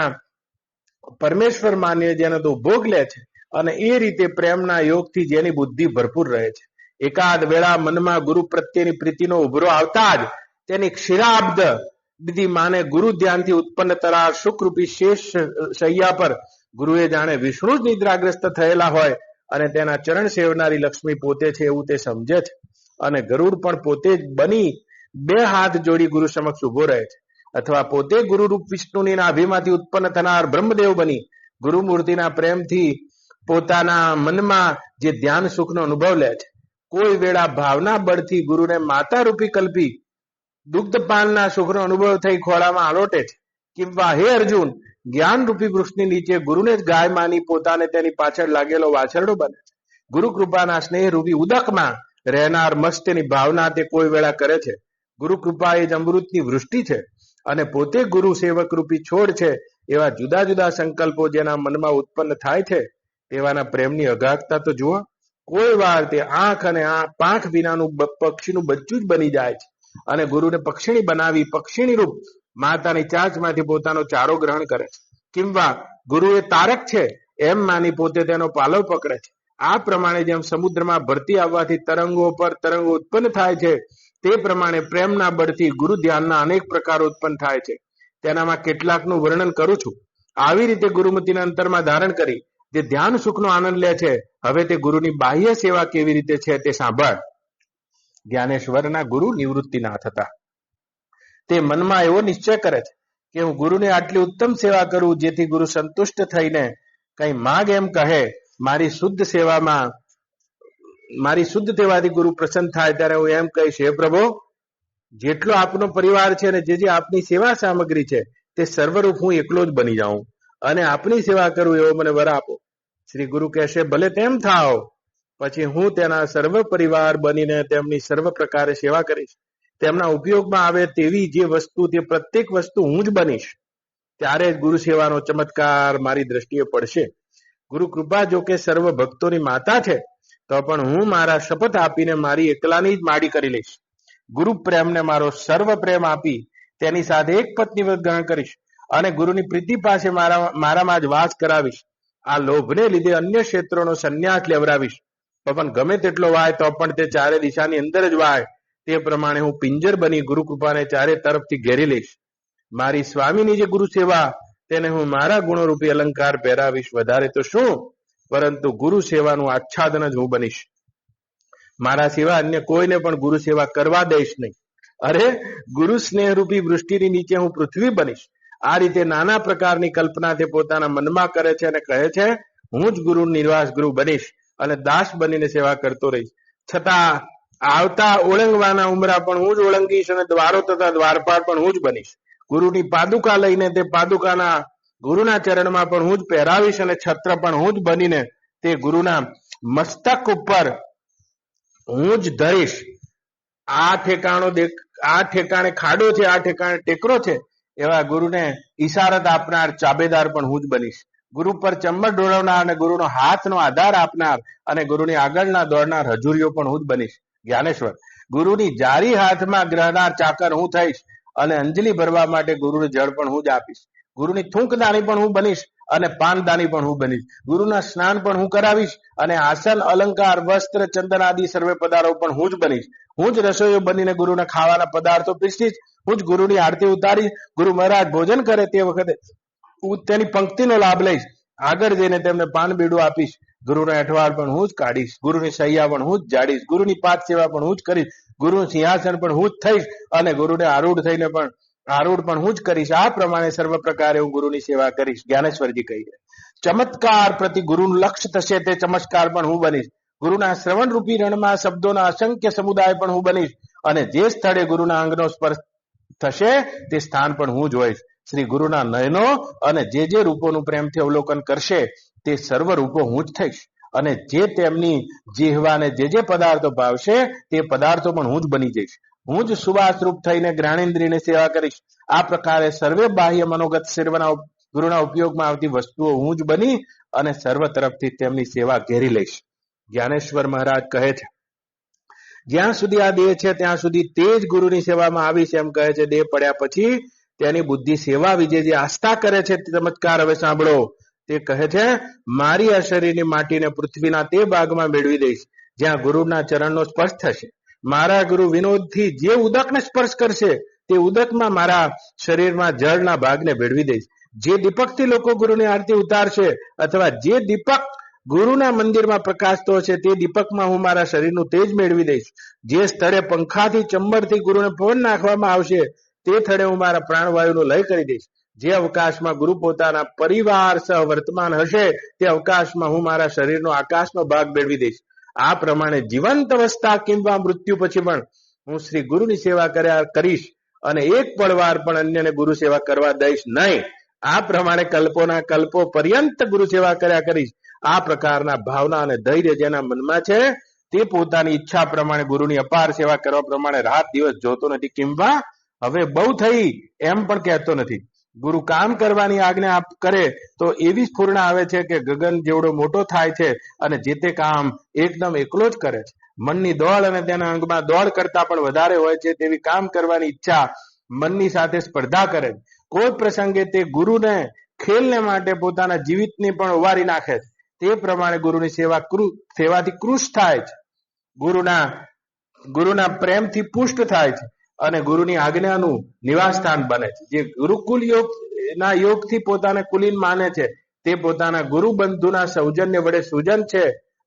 परमेश्वर मानीने जेनो तो भोग ले छे अने ए रीते प्रेमना योगथी जेनी बुद्धि भरपूर रहे छे. एकाद वेळा मनमा गुरु प्रत्येनी प्रीतिनो उभरो आवता ज तेनी क्षीराब्द विधि माने गुरु ध्यानथी उत्पन्न तरार सुखरूपी शेष शय्या पर गुरुए जाणे विष्णु ज निद्राग्रस्त थयेला होय અને તેના ચરણ સેવનારી લક્ષ્મી પોતે છે એવું તે સમજે છે અને ગરુડ પણ પોતે જ બની બે હાથ જોડી ગુરુ સમક્ષ ઉભો રહે છે અથવા પોતે ગુરુરૂપ વિષ્ણુની નાભીમાંથી ઉત્પન્ન થનાર બ્રહ્મદેવ બની ગુરુમૂર્તિના પ્રેમથી પોતાના મનમાં જે ધ્યાન સુખનો અનુભવ લે છે. કોઈ વેળા ભાવના બળથી ગુરુને માતા રૂપી કલ્પી દુગ્ધપાનના સુખનો અનુભવ થઈ ખોળામાં આલોટે છે. કિંવા હે અર્જુન, જ્ઞાન રૂપી વૃક્ષની નીચે ગુરુને જ ગાય માની પોતાને તેની પાછળ લાગેલો વાછરડો બને છે. ગુરુ કૃપાના સ્નેહ રૂપી ઉદકમાં રહેનાર મસ્તની ભાવના તે કોઈ વેળા કરે છે. ગુરુ કૃપા એ જ અમૃતની વૃષ્ટિ છે અને પોતે ગુરુ સેવક રૂપી છોડ છે. એવા જુદા જુદા સંકલ્પો જેના મનમાં ઉત્પન્ન થાય છે તેવાના પ્રેમની અગાધતા તો જુઓ. કોઈ વાર તે આંખ અને પાંખ વિનાનું પક્ષીનું બચ્ચું જ બની જાય છે અને ગુરુને પક્ષીણી બનાવી પક્ષીણી રૂપ માતાની ચાંચમાંથી પોતાનો ચારો ગ્રહણ કરે છે. કિંવા ગુરુ એ તારક છે એમ માની પોતે તેનો પાલવ પકડે છે. આ પ્રમાણે જેમ સમુદ્રમાં ભરતી આવવાથી તરંગો પર તરંગો ઉત્પન્ન થાય છે તે પ્રમાણે પ્રેમના બળથી ગુરુ ધ્યાનના અનેક પ્રકારો ઉત્પન્ન થાય છે. તેનામાં કેટલાકનું વર્ણન કરું છું. આવી રીતે ગુરુમતીના અંતરમાં ધારણ કરી જે ધ્યાન સુખનો આનંદ લે છે, હવે તે ગુરુની બાહ્ય સેવા કેવી રીતે છે તે સાંભળ. જ્ઞાનેશ્વરના ગુરુ નિવૃત્તિનાથ હતા. તે મનમાં એવો નિશ્ચય કરે છે કે હું ગુરુને આટલી ઉત્તમ સેવા કરું જેથી ગુરુ સંતુષ્ટ થઈને કઈ માગ એમ કહે. મારી શુદ્ધ સેવાથી ગુરુ પ્રસન્ન થાય ત્યારે હું એમ કહીશ, હે પ્રભુ, જેટલો આપનો પરિવાર છે અને જે આપની સેવા સામગ્રી છે તે સર્વરૂપ હું એકલો જ બની જાઉં અને આપની સેવા કરું એવો મને વર આપો. શ્રી ગુરુ કહેશે, ભલે તેમ થાવ. પછી હું તેના સર્વ પરિવાર બનીને તેમની સર્વ પ્રકારે સેવા કરીશ. તેમના ઉપયોગમાં આવે તેવી જે વસ્તુ તે પ્રત્યેક વસ્તુ હું જ બનીશ. ત્યારે જ ગુરુ સેવાનો ચમત્કાર મારી દ્રષ્ટિએ પડશે. ગુરુ કૃપા જો કે સર્વ ભક્તોની માતા છે તો પણ હું મારા શપથ આપીને મારી એકલાની જ માડી કરી લઈશ. ગુરુ પ્રેમને મારો સર્વ પ્રેમ આપી તેની સાથે એક પત્ની વ્રત ગ્રહણ કરીશ અને ગુરુની પ્રીતિ પાસે મારામાં જ વાસ કરાવીશ. આ લોભને લીધે અન્ય ક્ષેત્રોનો સંન્યાસ લેવડાવીશ. પણ ગમે તેટલો વાય તો પણ તે ચારે દિશાની અંદર જ વાય. તે પ્રમાણે હું પિંજર બની ગુરુ કૃપાને ચારે તરફથી ઘેરી લઈશ. મારી સ્વામીની જે ગુરુ સેવા તેને હું મારા ગુણો રૂપી અલંકાર પહેરાવીશ. વધારે તો શું, પરંતુ ગુરુ સેવાનું આચ્છાદન જ હું બનીશ. મારા સિવાય અન્ય કોઈને પણ ગુરુ સેવા કરવા દઈશ નહીં. અરે, ગુરુ સ્નેહ રૂપી વૃષ્ટિની નીચે હું પૃથ્વી બનીશ. આ રીતે નાના પ્રકારની કલ્પના તે પોતાના મનમાં કરે છે અને કહે છે, હું જ ગુરુ નિર્વાસ ગૃહ બનીશ અને દાસ બનીને સેવા કરતો રહીશ. છતાં આવતા ઓળંગવાના ઉમરા પણ હું જ ઓળંગીશ અને દ્વારો તથા દ્વારપાળ પણ હું જ બનીશ. ગુરુની પાદુકા લઈને તે પાદુકાના ગુરુના ચરણમાં પણ હું જ પહેરાવીશ અને છત્ર પણ હું જ બનીને તે ગુરુના મસ્તક ઉપર હું જ ધરીશ. આ ઠેકાણે ખાડો છે, આ ઠેકાણે ટેકરો છે એવા ગુરુને ઈશારત આપનાર ચાબેદાર પણ હું જ બનીશ. ગુરુ પર ચંબલ ઢોળવનાર અને ગુરુનો હાથનો આધાર આપનાર અને ગુરુની આગળના દોડનાર હજુરીઓ પણ હું જ બનીશ. જ્ઞાનેશ્વર, ગુરુની જારી હાથમાં ગ્રહનાર ચાકર હું થઈશ અને અંજલિ ભરવા માટે ગુરુને જળ પણ હું જ આપીશ. ગુરુની થૂંકદાની પણ હું બનીશ અને પાનદાની પણ હું બનીશ. ગુરુના સ્નાન પણ હું કરાવીશ અને આસન, અલંકાર, વસ્ત્ર, ચંદન આદિ સર્વે પદાર્થો પણ હું જ બનીશ. હું જ રસોઈયો બનીને ગુરુના ખાવાના પદાર્થો પીરસીશ. હું જ ગુરુની આરતી ઉતારીશ. ગુરુ મહારાજ ભોજન કરે તે વખતે હું તેની પંક્તિનો લાભ લઈશ. આગળ જઈને તેમને પાન બીડું આપીશ. ગુરુના અઠવાડ પણ હું જ કાઢીશ. ગુરુની સૈયા પણ હું જ જાડીશ. ગુરુની પાદ સેવા પણ હું જ કરીશ. ગુરુનું સિંહાસન પણ હું જ થઈશ અને ગુરુને આરૂઢ થઈને પણ આરૂઢ પણ હું જ કરીશ. આ પ્રમાણે સર્વ પ્રકારે હું ગુરુની સેવા કરીશ. જ્ઞાનેશ્વરજી કહી ચમત્કાર પ્રતિ ગુરુનું લક્ષ્ય થશે તે ચમત્કાર પણ હું બનીશ. ગુરુના શ્રવણ રૂપી રણમાં શબ્દોના અસંખ્ય સમુદાય પણ હું બનીશ અને જે સ્થળે ગુરુના અંગનો સ્પર્શ થશે તે સ્થાન પણ હું જ હોઈશ. શ્રી ગુરુના નયનો અને જે રૂપોનું પ્રેમથી અવલોકન કરશે તે સર્વ રૂપો હું જ થઈશ અને જે તેમની જીહવાને જે પદાર્થો ભાવશે તે પદાર્થો પણ હું જ બની જઈશ. હું જ સુવાસરૂપ થઈને જ્ઞાનેન્દ્રિયની સેવા કરીશ. આ પ્રકારે સર્વે બાહ્ય મનોગત સર્વના ગુરુના ઉપયોગમાં આવતી વસ્તુઓ હું જ બની અને સર્વ તરફથી તેમની સેવા ઘેરી લઈશ. જ્ઞાનેશ્વર મહારાજ કહે છે, જ્યાં સુધી આ દેહ છે ત્યાં સુધી તે જ ગુરુની સેવામાં આવીશ એમ કહે છે. દેહ પડ્યા પછી તેની બુદ્ધિ સેવા વિજે જે આસ્થા કરે છે તે ચમત્કાર હવે સાંભળો. તે કહે છે, મારી આ શરીરની માટીને પૃથ્વીના તે ભાગમાં મેળવી દઈશ જ્યાં ગુરુના ચરણનો સ્પર્શ થશે. મારા ગુરુ વિનોદથી જે ઉદકને સ્પર્શ કરશે તે ઉદકમાં મારા શરીરમાં જળના ભાગને ભેળવી દઈશ. જે દીપકથી લોકો ગુરુની આરતી ઉતારશે અથવા જે દીપક ગુરુના મંદિરમાં પ્રકાશતો હશે તે દીપકમાં હું મારા શરીરનું તેજ મેળવી દઈશ. જે સ્થળે પંખાથી ચંબરથી ગુરુને પવન નાખવામાં આવશે તે સ્થળે હું મારા પ્રાણવાયુનો લય કરી દઈશ. જે અવકાશમાં ગુરુ પોતાના પરિવાર સહ વર્તમાન હશે તે અવકાશમાં હું મારા શરીરનો આકાશનો ભાગ મેળવી દઈશ. આ પ્રમાણે જીવંત અવસ્થા કિંવા મૃત્યુ પછી પણ હું શ્રી ગુરુની સેવા કર્યા કરીશ અને એક પળવાર પણ અન્યને ગુરુ સેવા કરવા દઈશ નહીં. આ પ્રમાણે કલ્પોના કલ્પો પર્યંત ગુરુ સેવા કર્યા કરીશ. આ પ્રકારના ભાવના અને ધૈર્ય જેના મનમાં છે તે પોતાની ઈચ્છા પ્રમાણે ગુરુની અપાર સેવા કરવા પ્રમાણે રાત દિવસ જોતો નથી કિંવા હવે બહુ થઈ એમ પણ કહેતો નથી. ગુરુ કામ કરવાની આજ્ઞા કરે તો એવી સ્ફૂર્ણા આવે છે કે ગગન જેવડો મોટો થાય છે અને જે તે કામ એકદમ એકલો જ કરે છે. મનની દોડ અને તેના અંગમાં દોડ કરતા પણ વધારે હોય છે તેવી કામ કરવાની ઈચ્છા મનની સાથે સ્પર્ધા કરે છે. કોઈ પ્રસંગે તે ગુરુને ખેલને માટે પોતાના જીવિતને પણ ઓવારી નાખે છે. તે પ્રમાણે ગુરુની સેવાથી કૃશ થાય છે, ગુરુના પ્રેમથી પુષ્ટ થાય છે અને ગુરુની આજ્ઞાનું નિવાસસ્થાન બને છે. જે ગુરુકુલ યોગના યોગથી પોતાને કુલીન માને છે તે પોતાના ગુરુ બંધુના સૌજન્ય વડે સુજન છે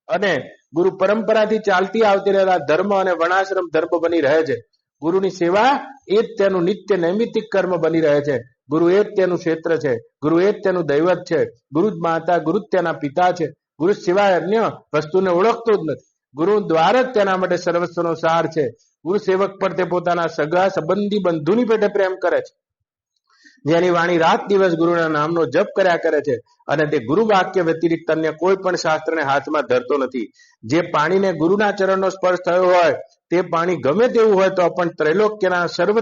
અને ગુરુ પરંપરાથી ચાલતી આવતી રહેલા ધર્મ અને વર્ણાશ્રમ ધર્મ બની રહે છે. ગુરુની સેવા એ જ તેનું નિત્ય નૈમિતિક કર્મ બની રહે છે. ગુરુ એ જ તેનું ક્ષેત્ર છે. ગુરુ એ જ તેનું દૈવત છે. ગુરુ જ માતા, ગુરુ જ તેના પિતા છે. ગુરુ સિવાય અન્ય વસ્તુને ઓળખતો જ નથી. ગુરુ દ્વારા જ તેના માટે સર્વસ્વનો સાર છે. ગુરુ સેવક પર તે પોતાના સગા સંબંધી બંધુની પેટે પ્રેમ કરે છે. જેની વાણી રાત દિવસ ગુરુના નામનો જપ કર્યા કરે છે અને તે ગુરુ વાક્ય વ્યતિરિક્ત અન્ય કોઈ પણ શાસ્ત્રને હાથમાં ધરતો નથી. જે પાણીને ગુરુના ચરણનો સ્પર્શ થયો હોય તે પાણી ગમે તેવું હોય તો પણ ત્રૈલોક્યના સર્વ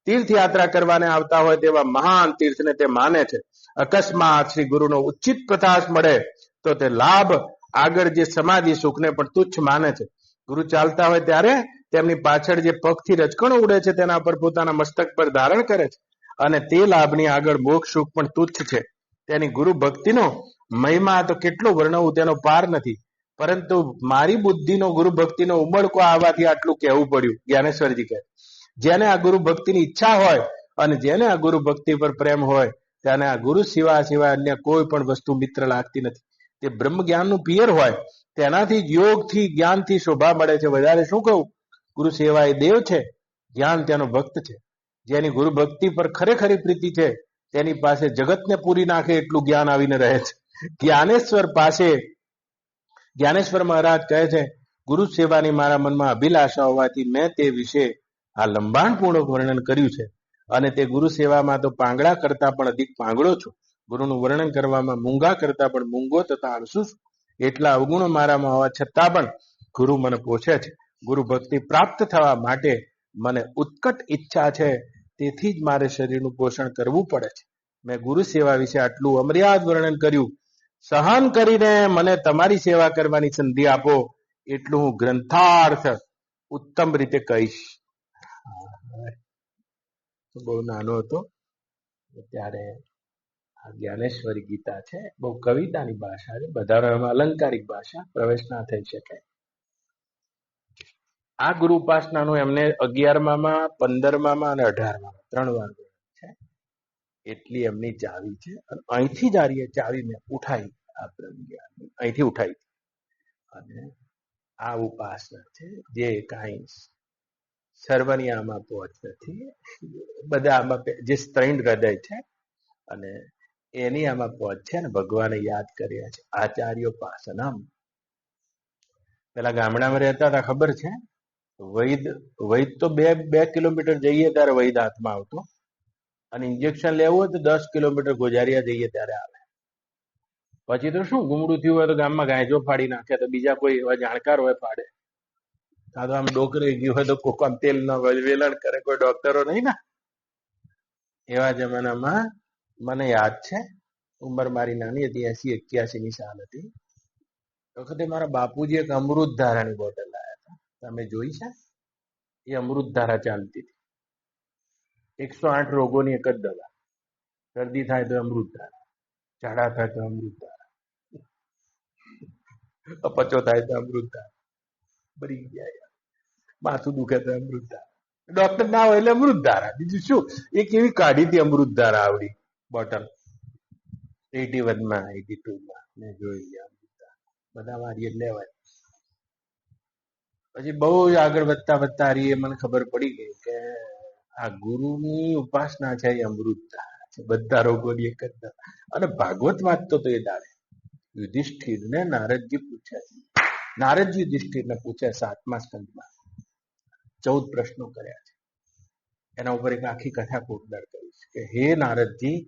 તીર્થયાત્રા કરવાને આવતા હોય તેવા મહાન તીર્થને તે માને છે. અકસ્માત શ્રી ગુરુનો ઉચિત પ્રકાશ મળે તો તે લાભ આગળ જે સમાધિ સુખને પણ તુચ્છ માને છે. ગુરુ ચાલતા હોય ત્યારે તેમની પાછળ જે પગથી રચકણો ઉડે છે તેના પર પોતાના મસ્તક પર ધારણ કરે છે અને તે લાભની આગળ મોક્ષ સુખ પણ તુચ્છ છે. તેની ગુરુ ભક્તિનો મહિમા તો કેટલો વર્ણવું તેનો પાર નથી, પરંતુ મારી બુદ્ધિનો ગુરુ ભક્તિનો ઉમળકો આવવાથી આટલું કહેવું પડ્યું. જ્ઞાનેશ્વરજી કહે, જેને આ ગુરુ ભક્તિની ઈચ્છા હોય અને જેને આ ગુરુ ભક્તિ પર પ્રેમ હોય તેને આ ગુરુ સિવાય અન્ય કોઈ પણ વસ્તુ મિત્ર લાગતી નથી. તે બ્રહ્મ જ્ઞાનનું પિયર હોય તેનાથી યોગથી જ્ઞાનથી શોભા મળે છે. વધારે શું કહું? ગુરુ સેવા એ દેવ છે, જ્ઞાન તેનો ભક્ત છે. જેની ગુરુ ભક્તિ પર ખરેખરી પ્રીતિ છે તેની પાસે જગતને પૂરી નાખે એટલું જ્ઞાન આવીને રહે છે. જ્ઞાનેશ્વર મહારાજ કહે છે, ગુરુ સેવાની મારા મનમાં અભિલાષા હોવાથી મેં તે વિશે આ લંબાણપૂર્વક વર્ણન કર્યું છે અને તે ગુરુ સેવામાં તો પાંગડા કરતા પણ અધિક પાંગડો છું. ગુરુનું વર્ણન કરવામાં મૂંગા કરતા પણ મૂંગો તથા આળસુ છું. એટલા અવગુણો મારામાં હોવા છતાં પણ ગુરુ મને પોષે છે. ગુરુ ભક્તિ પ્રાપ્ત થવા માટે મને ઉત્કટ ઈચ્છા છે, તેથી જ મારે શરીરનું પોષણ કરવું પડે છે. મેં ગુરુ સેવા વિશે આટલું અમર્યાદ વર્ણન કર્યું. સહન કરીને મને તમારી સેવા કરવાની સંધિ આપો, એટલું હું ગ્રંથાર્થ ઉત્તમ રીતે કહીશ. બહુ નાનો હતો ત્યારે આ જ્ઞાનેશ્વરી ગીતા છે, બહુ કવિતાની ભાષા છે, બધા અલંકારિક ભાષા, પ્રવેશ ના થઈ શકે. આ ગુરુ ઉપાસનાનું એમને 11માં, 15માં અને 18માં 3 વાર છે. એટલી એમની ચાવી છે અને અહીંથી જ આ ચાવી મેં ઉઠાવી, આ અહીંથી ઉઠાવી અને આ ઉપાસના છે જે કાંઈ સર્વની આમાં પહોંચ નથી. બધા આમાં જે સ્ત્રૈણ હૃદય છે અને એની આમાં પહોંચ છે ને ભગવાને યાદ કર્યા છે. આચાર્યોપાસનમ. પેલા ગામડામાં રહેતા હતા, ખબર છે? વૈદ તો 2 કિલોમીટર જઈએ ત્યારે વૈદ હાથમાં આવતો અને ઇન્જેક્શન લેવું હોય તો 10 કિલોમીટર ગોજારિયા જઈએ ત્યારે આવે. પછી તો શું ગુમડું થયું હોય તો ગામમાં ગાયજો ફાડી નાખે તો બીજા કોઈ એવા જાણકાર હોય ફાડે. આ તો આમ ડોકરી ગયું હોય તો કોક આમ તેલ ન વેલણ કરે, કોઈ ડોક્ટરો નહીં ને. એવા જમાનામાં મને યાદ છે, ઉંમર મારી નાની હતી, 80-81 ની સાલ હતી. વખતે મારા બાપુજી એક અમૃત ધારાની બોટલ લાયા હતા. તમે જોઈ છે? એ અમૃત ધારા ચાલતી હતી. 108 રોગોની એક જ દવા. શરદી થાય તો અમૃત ધારા, ઝાડા થાય તો અમૃત ધારા, અપચો થાય તો અમૃત ધારા, બરી જાય, માથું દુખે તો અમૃત ધારા. ડોક્ટર ના હોય એટલે અમૃત ધારા. બીજું શું? એ કેવી કાઢી હતી અમૃત ધારા આવડી બોટલ. 81 માં 82 માં મેં જોઈ ગયા. બધા મારી લેવાય. પછી બહુ આગળ વધતા વધતા હારી મને ખબર પડી ગઈ કે આ ગુરુની ઉપાસના છે એ અમૃત ધારા છે, બધા રોગોની એક જ દવા. અને ભાગવત વાંચતો તો એ દાડે યુધિષ્ઠિર ને નારદજી પૂછે, નારદજી યુધિષ્ઠિર ને પૂછે 7મા સ્કંદમાં 14 પ્રશ્નો કર્યા છે. એના ઉપર એક આખી કથા કોટદાર કરીશ કે હે નારદજી,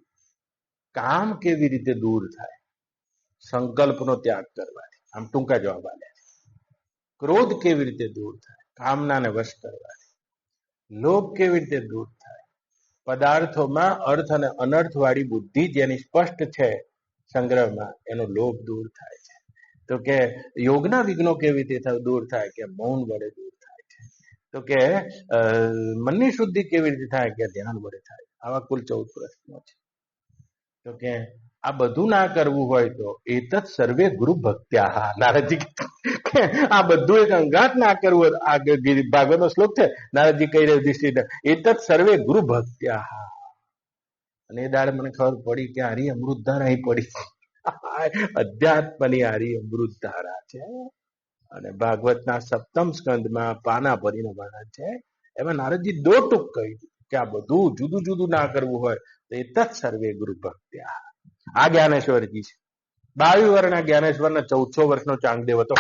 કામ કેવી રીતે દૂર થાય સંકલ્પનો ત્યાગ કરવાથી, આમ ટૂંકા જવાબ આલ્યા છે. ક્રોધ કેવી રીતે દૂર થાય કામનાને વશ કરવાથી. લોભ કેવી રીતે દૂર થાય પદાર્થોમાં અર્થ અને અનર્થ વાળી બુદ્ધિ જેની સ્પષ્ટ છે સંગ્રહમાં, એનો લોભ દૂર થાય છે. તો કે યોગના વિઘ્નો કેવી રીતે દૂર થાય કે મૌન વડે દૂર થાય છે. તો કે મનની શુદ્ધિ કેવી રીતે થાય કે ધ્યાન વડે થાય. આવા કુલ 14 પ્રશ્નો છે. તો કે આ બધું ના કરવું હોય તો એતત સર્વે ગુરુ ભક્ત્યા. નારદજી આ બધું એક અંગાત ના કરવું હોય, આ ભાગવતનો શ્લોક છે. નારદજી કહી રહ્યું યુધિષ્ઠિર, એતત સર્વે ગુરુ ભક્ત્યા. અને એ દાડે મને ખબર પડી કે હારી અમૃત ધારા અહીં પડી. અધ્યાત્મની હારી અમૃત ધારા છે. અને ભાગવતના 7મ સ્કંદમાં પાના ભરીને વર્ણન છે. એમાં નારદજી દો ટૂક કહી કે આ બધું જુદું જુદું ના કરવું હોય તો એ તત્ સર્વે ગુરુ ભક્ત્યા. આ જ્ઞાનેશ્વરજી છે. 22 વર્ષના જ્ઞાનેશ્વર ને 1400 વર્ષનો ચાંગદેવ હતો.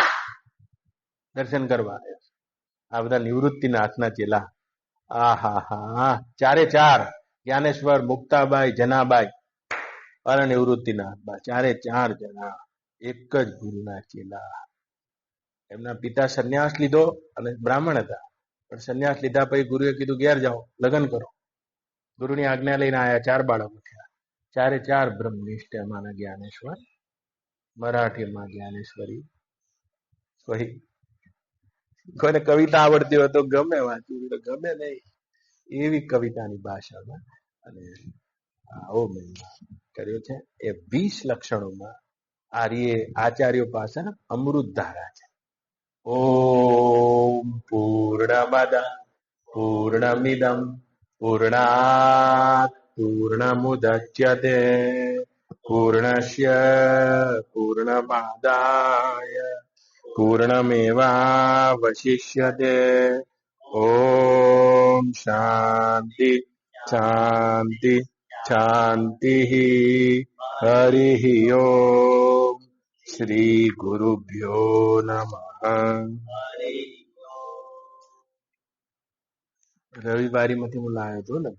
દર્શન કરવા આ બધા નિવૃત્તિનાથના ચેલા. આ હા હા, 4 જ્ઞાનેશ્વર, મુક્તાબાઈ, જનાબાઈ અને નિવૃત્તિનાથ, 4 જણા એક જ ગુરુના ચેલા. એમના પિતા સંન્યાસ લીધો અને બ્રાહ્મણ હતા, પણ સંન્યાસ લીધા પછી ગુરુએ કીધું ઘેર જાઓ, લગ્ન કરો. ગુરુની આજ્ઞા લઈને આયા. 4 બાળકો થયા. 4 બ્રહ્મનિષ્ઠ. એમાંના જ્ઞાનેશ્વર, મરાઠીમાં જ્ઞાનેશ્વરી. કોઈને કવિતા આવડતી હોય તો ગમે વાંચવું, ગમે નહીં એવી કવિતાની ભાષામાં. અને આવો મહિમા કર્યો છે. એ 20 લક્ષણોમાં આચાર્યો પાસે અમૃત ધારા છે. ઓમ પૂર્ણમદ પૂર્ણમિદમ પૂર્ણાત પૂર્ણમુદચ્યતે પૂર્ણસ્ય પૂર્ણમાદાય પૂર્ણમેવાવશિષ્યતે. ઓમ શાંતિ શાંતિ શાંતિ. હરિ ઓમ. શ્રી ગુરુભ્યો નમઃ. રવિવારીમાંથી હું લાવ્યો હતો ને.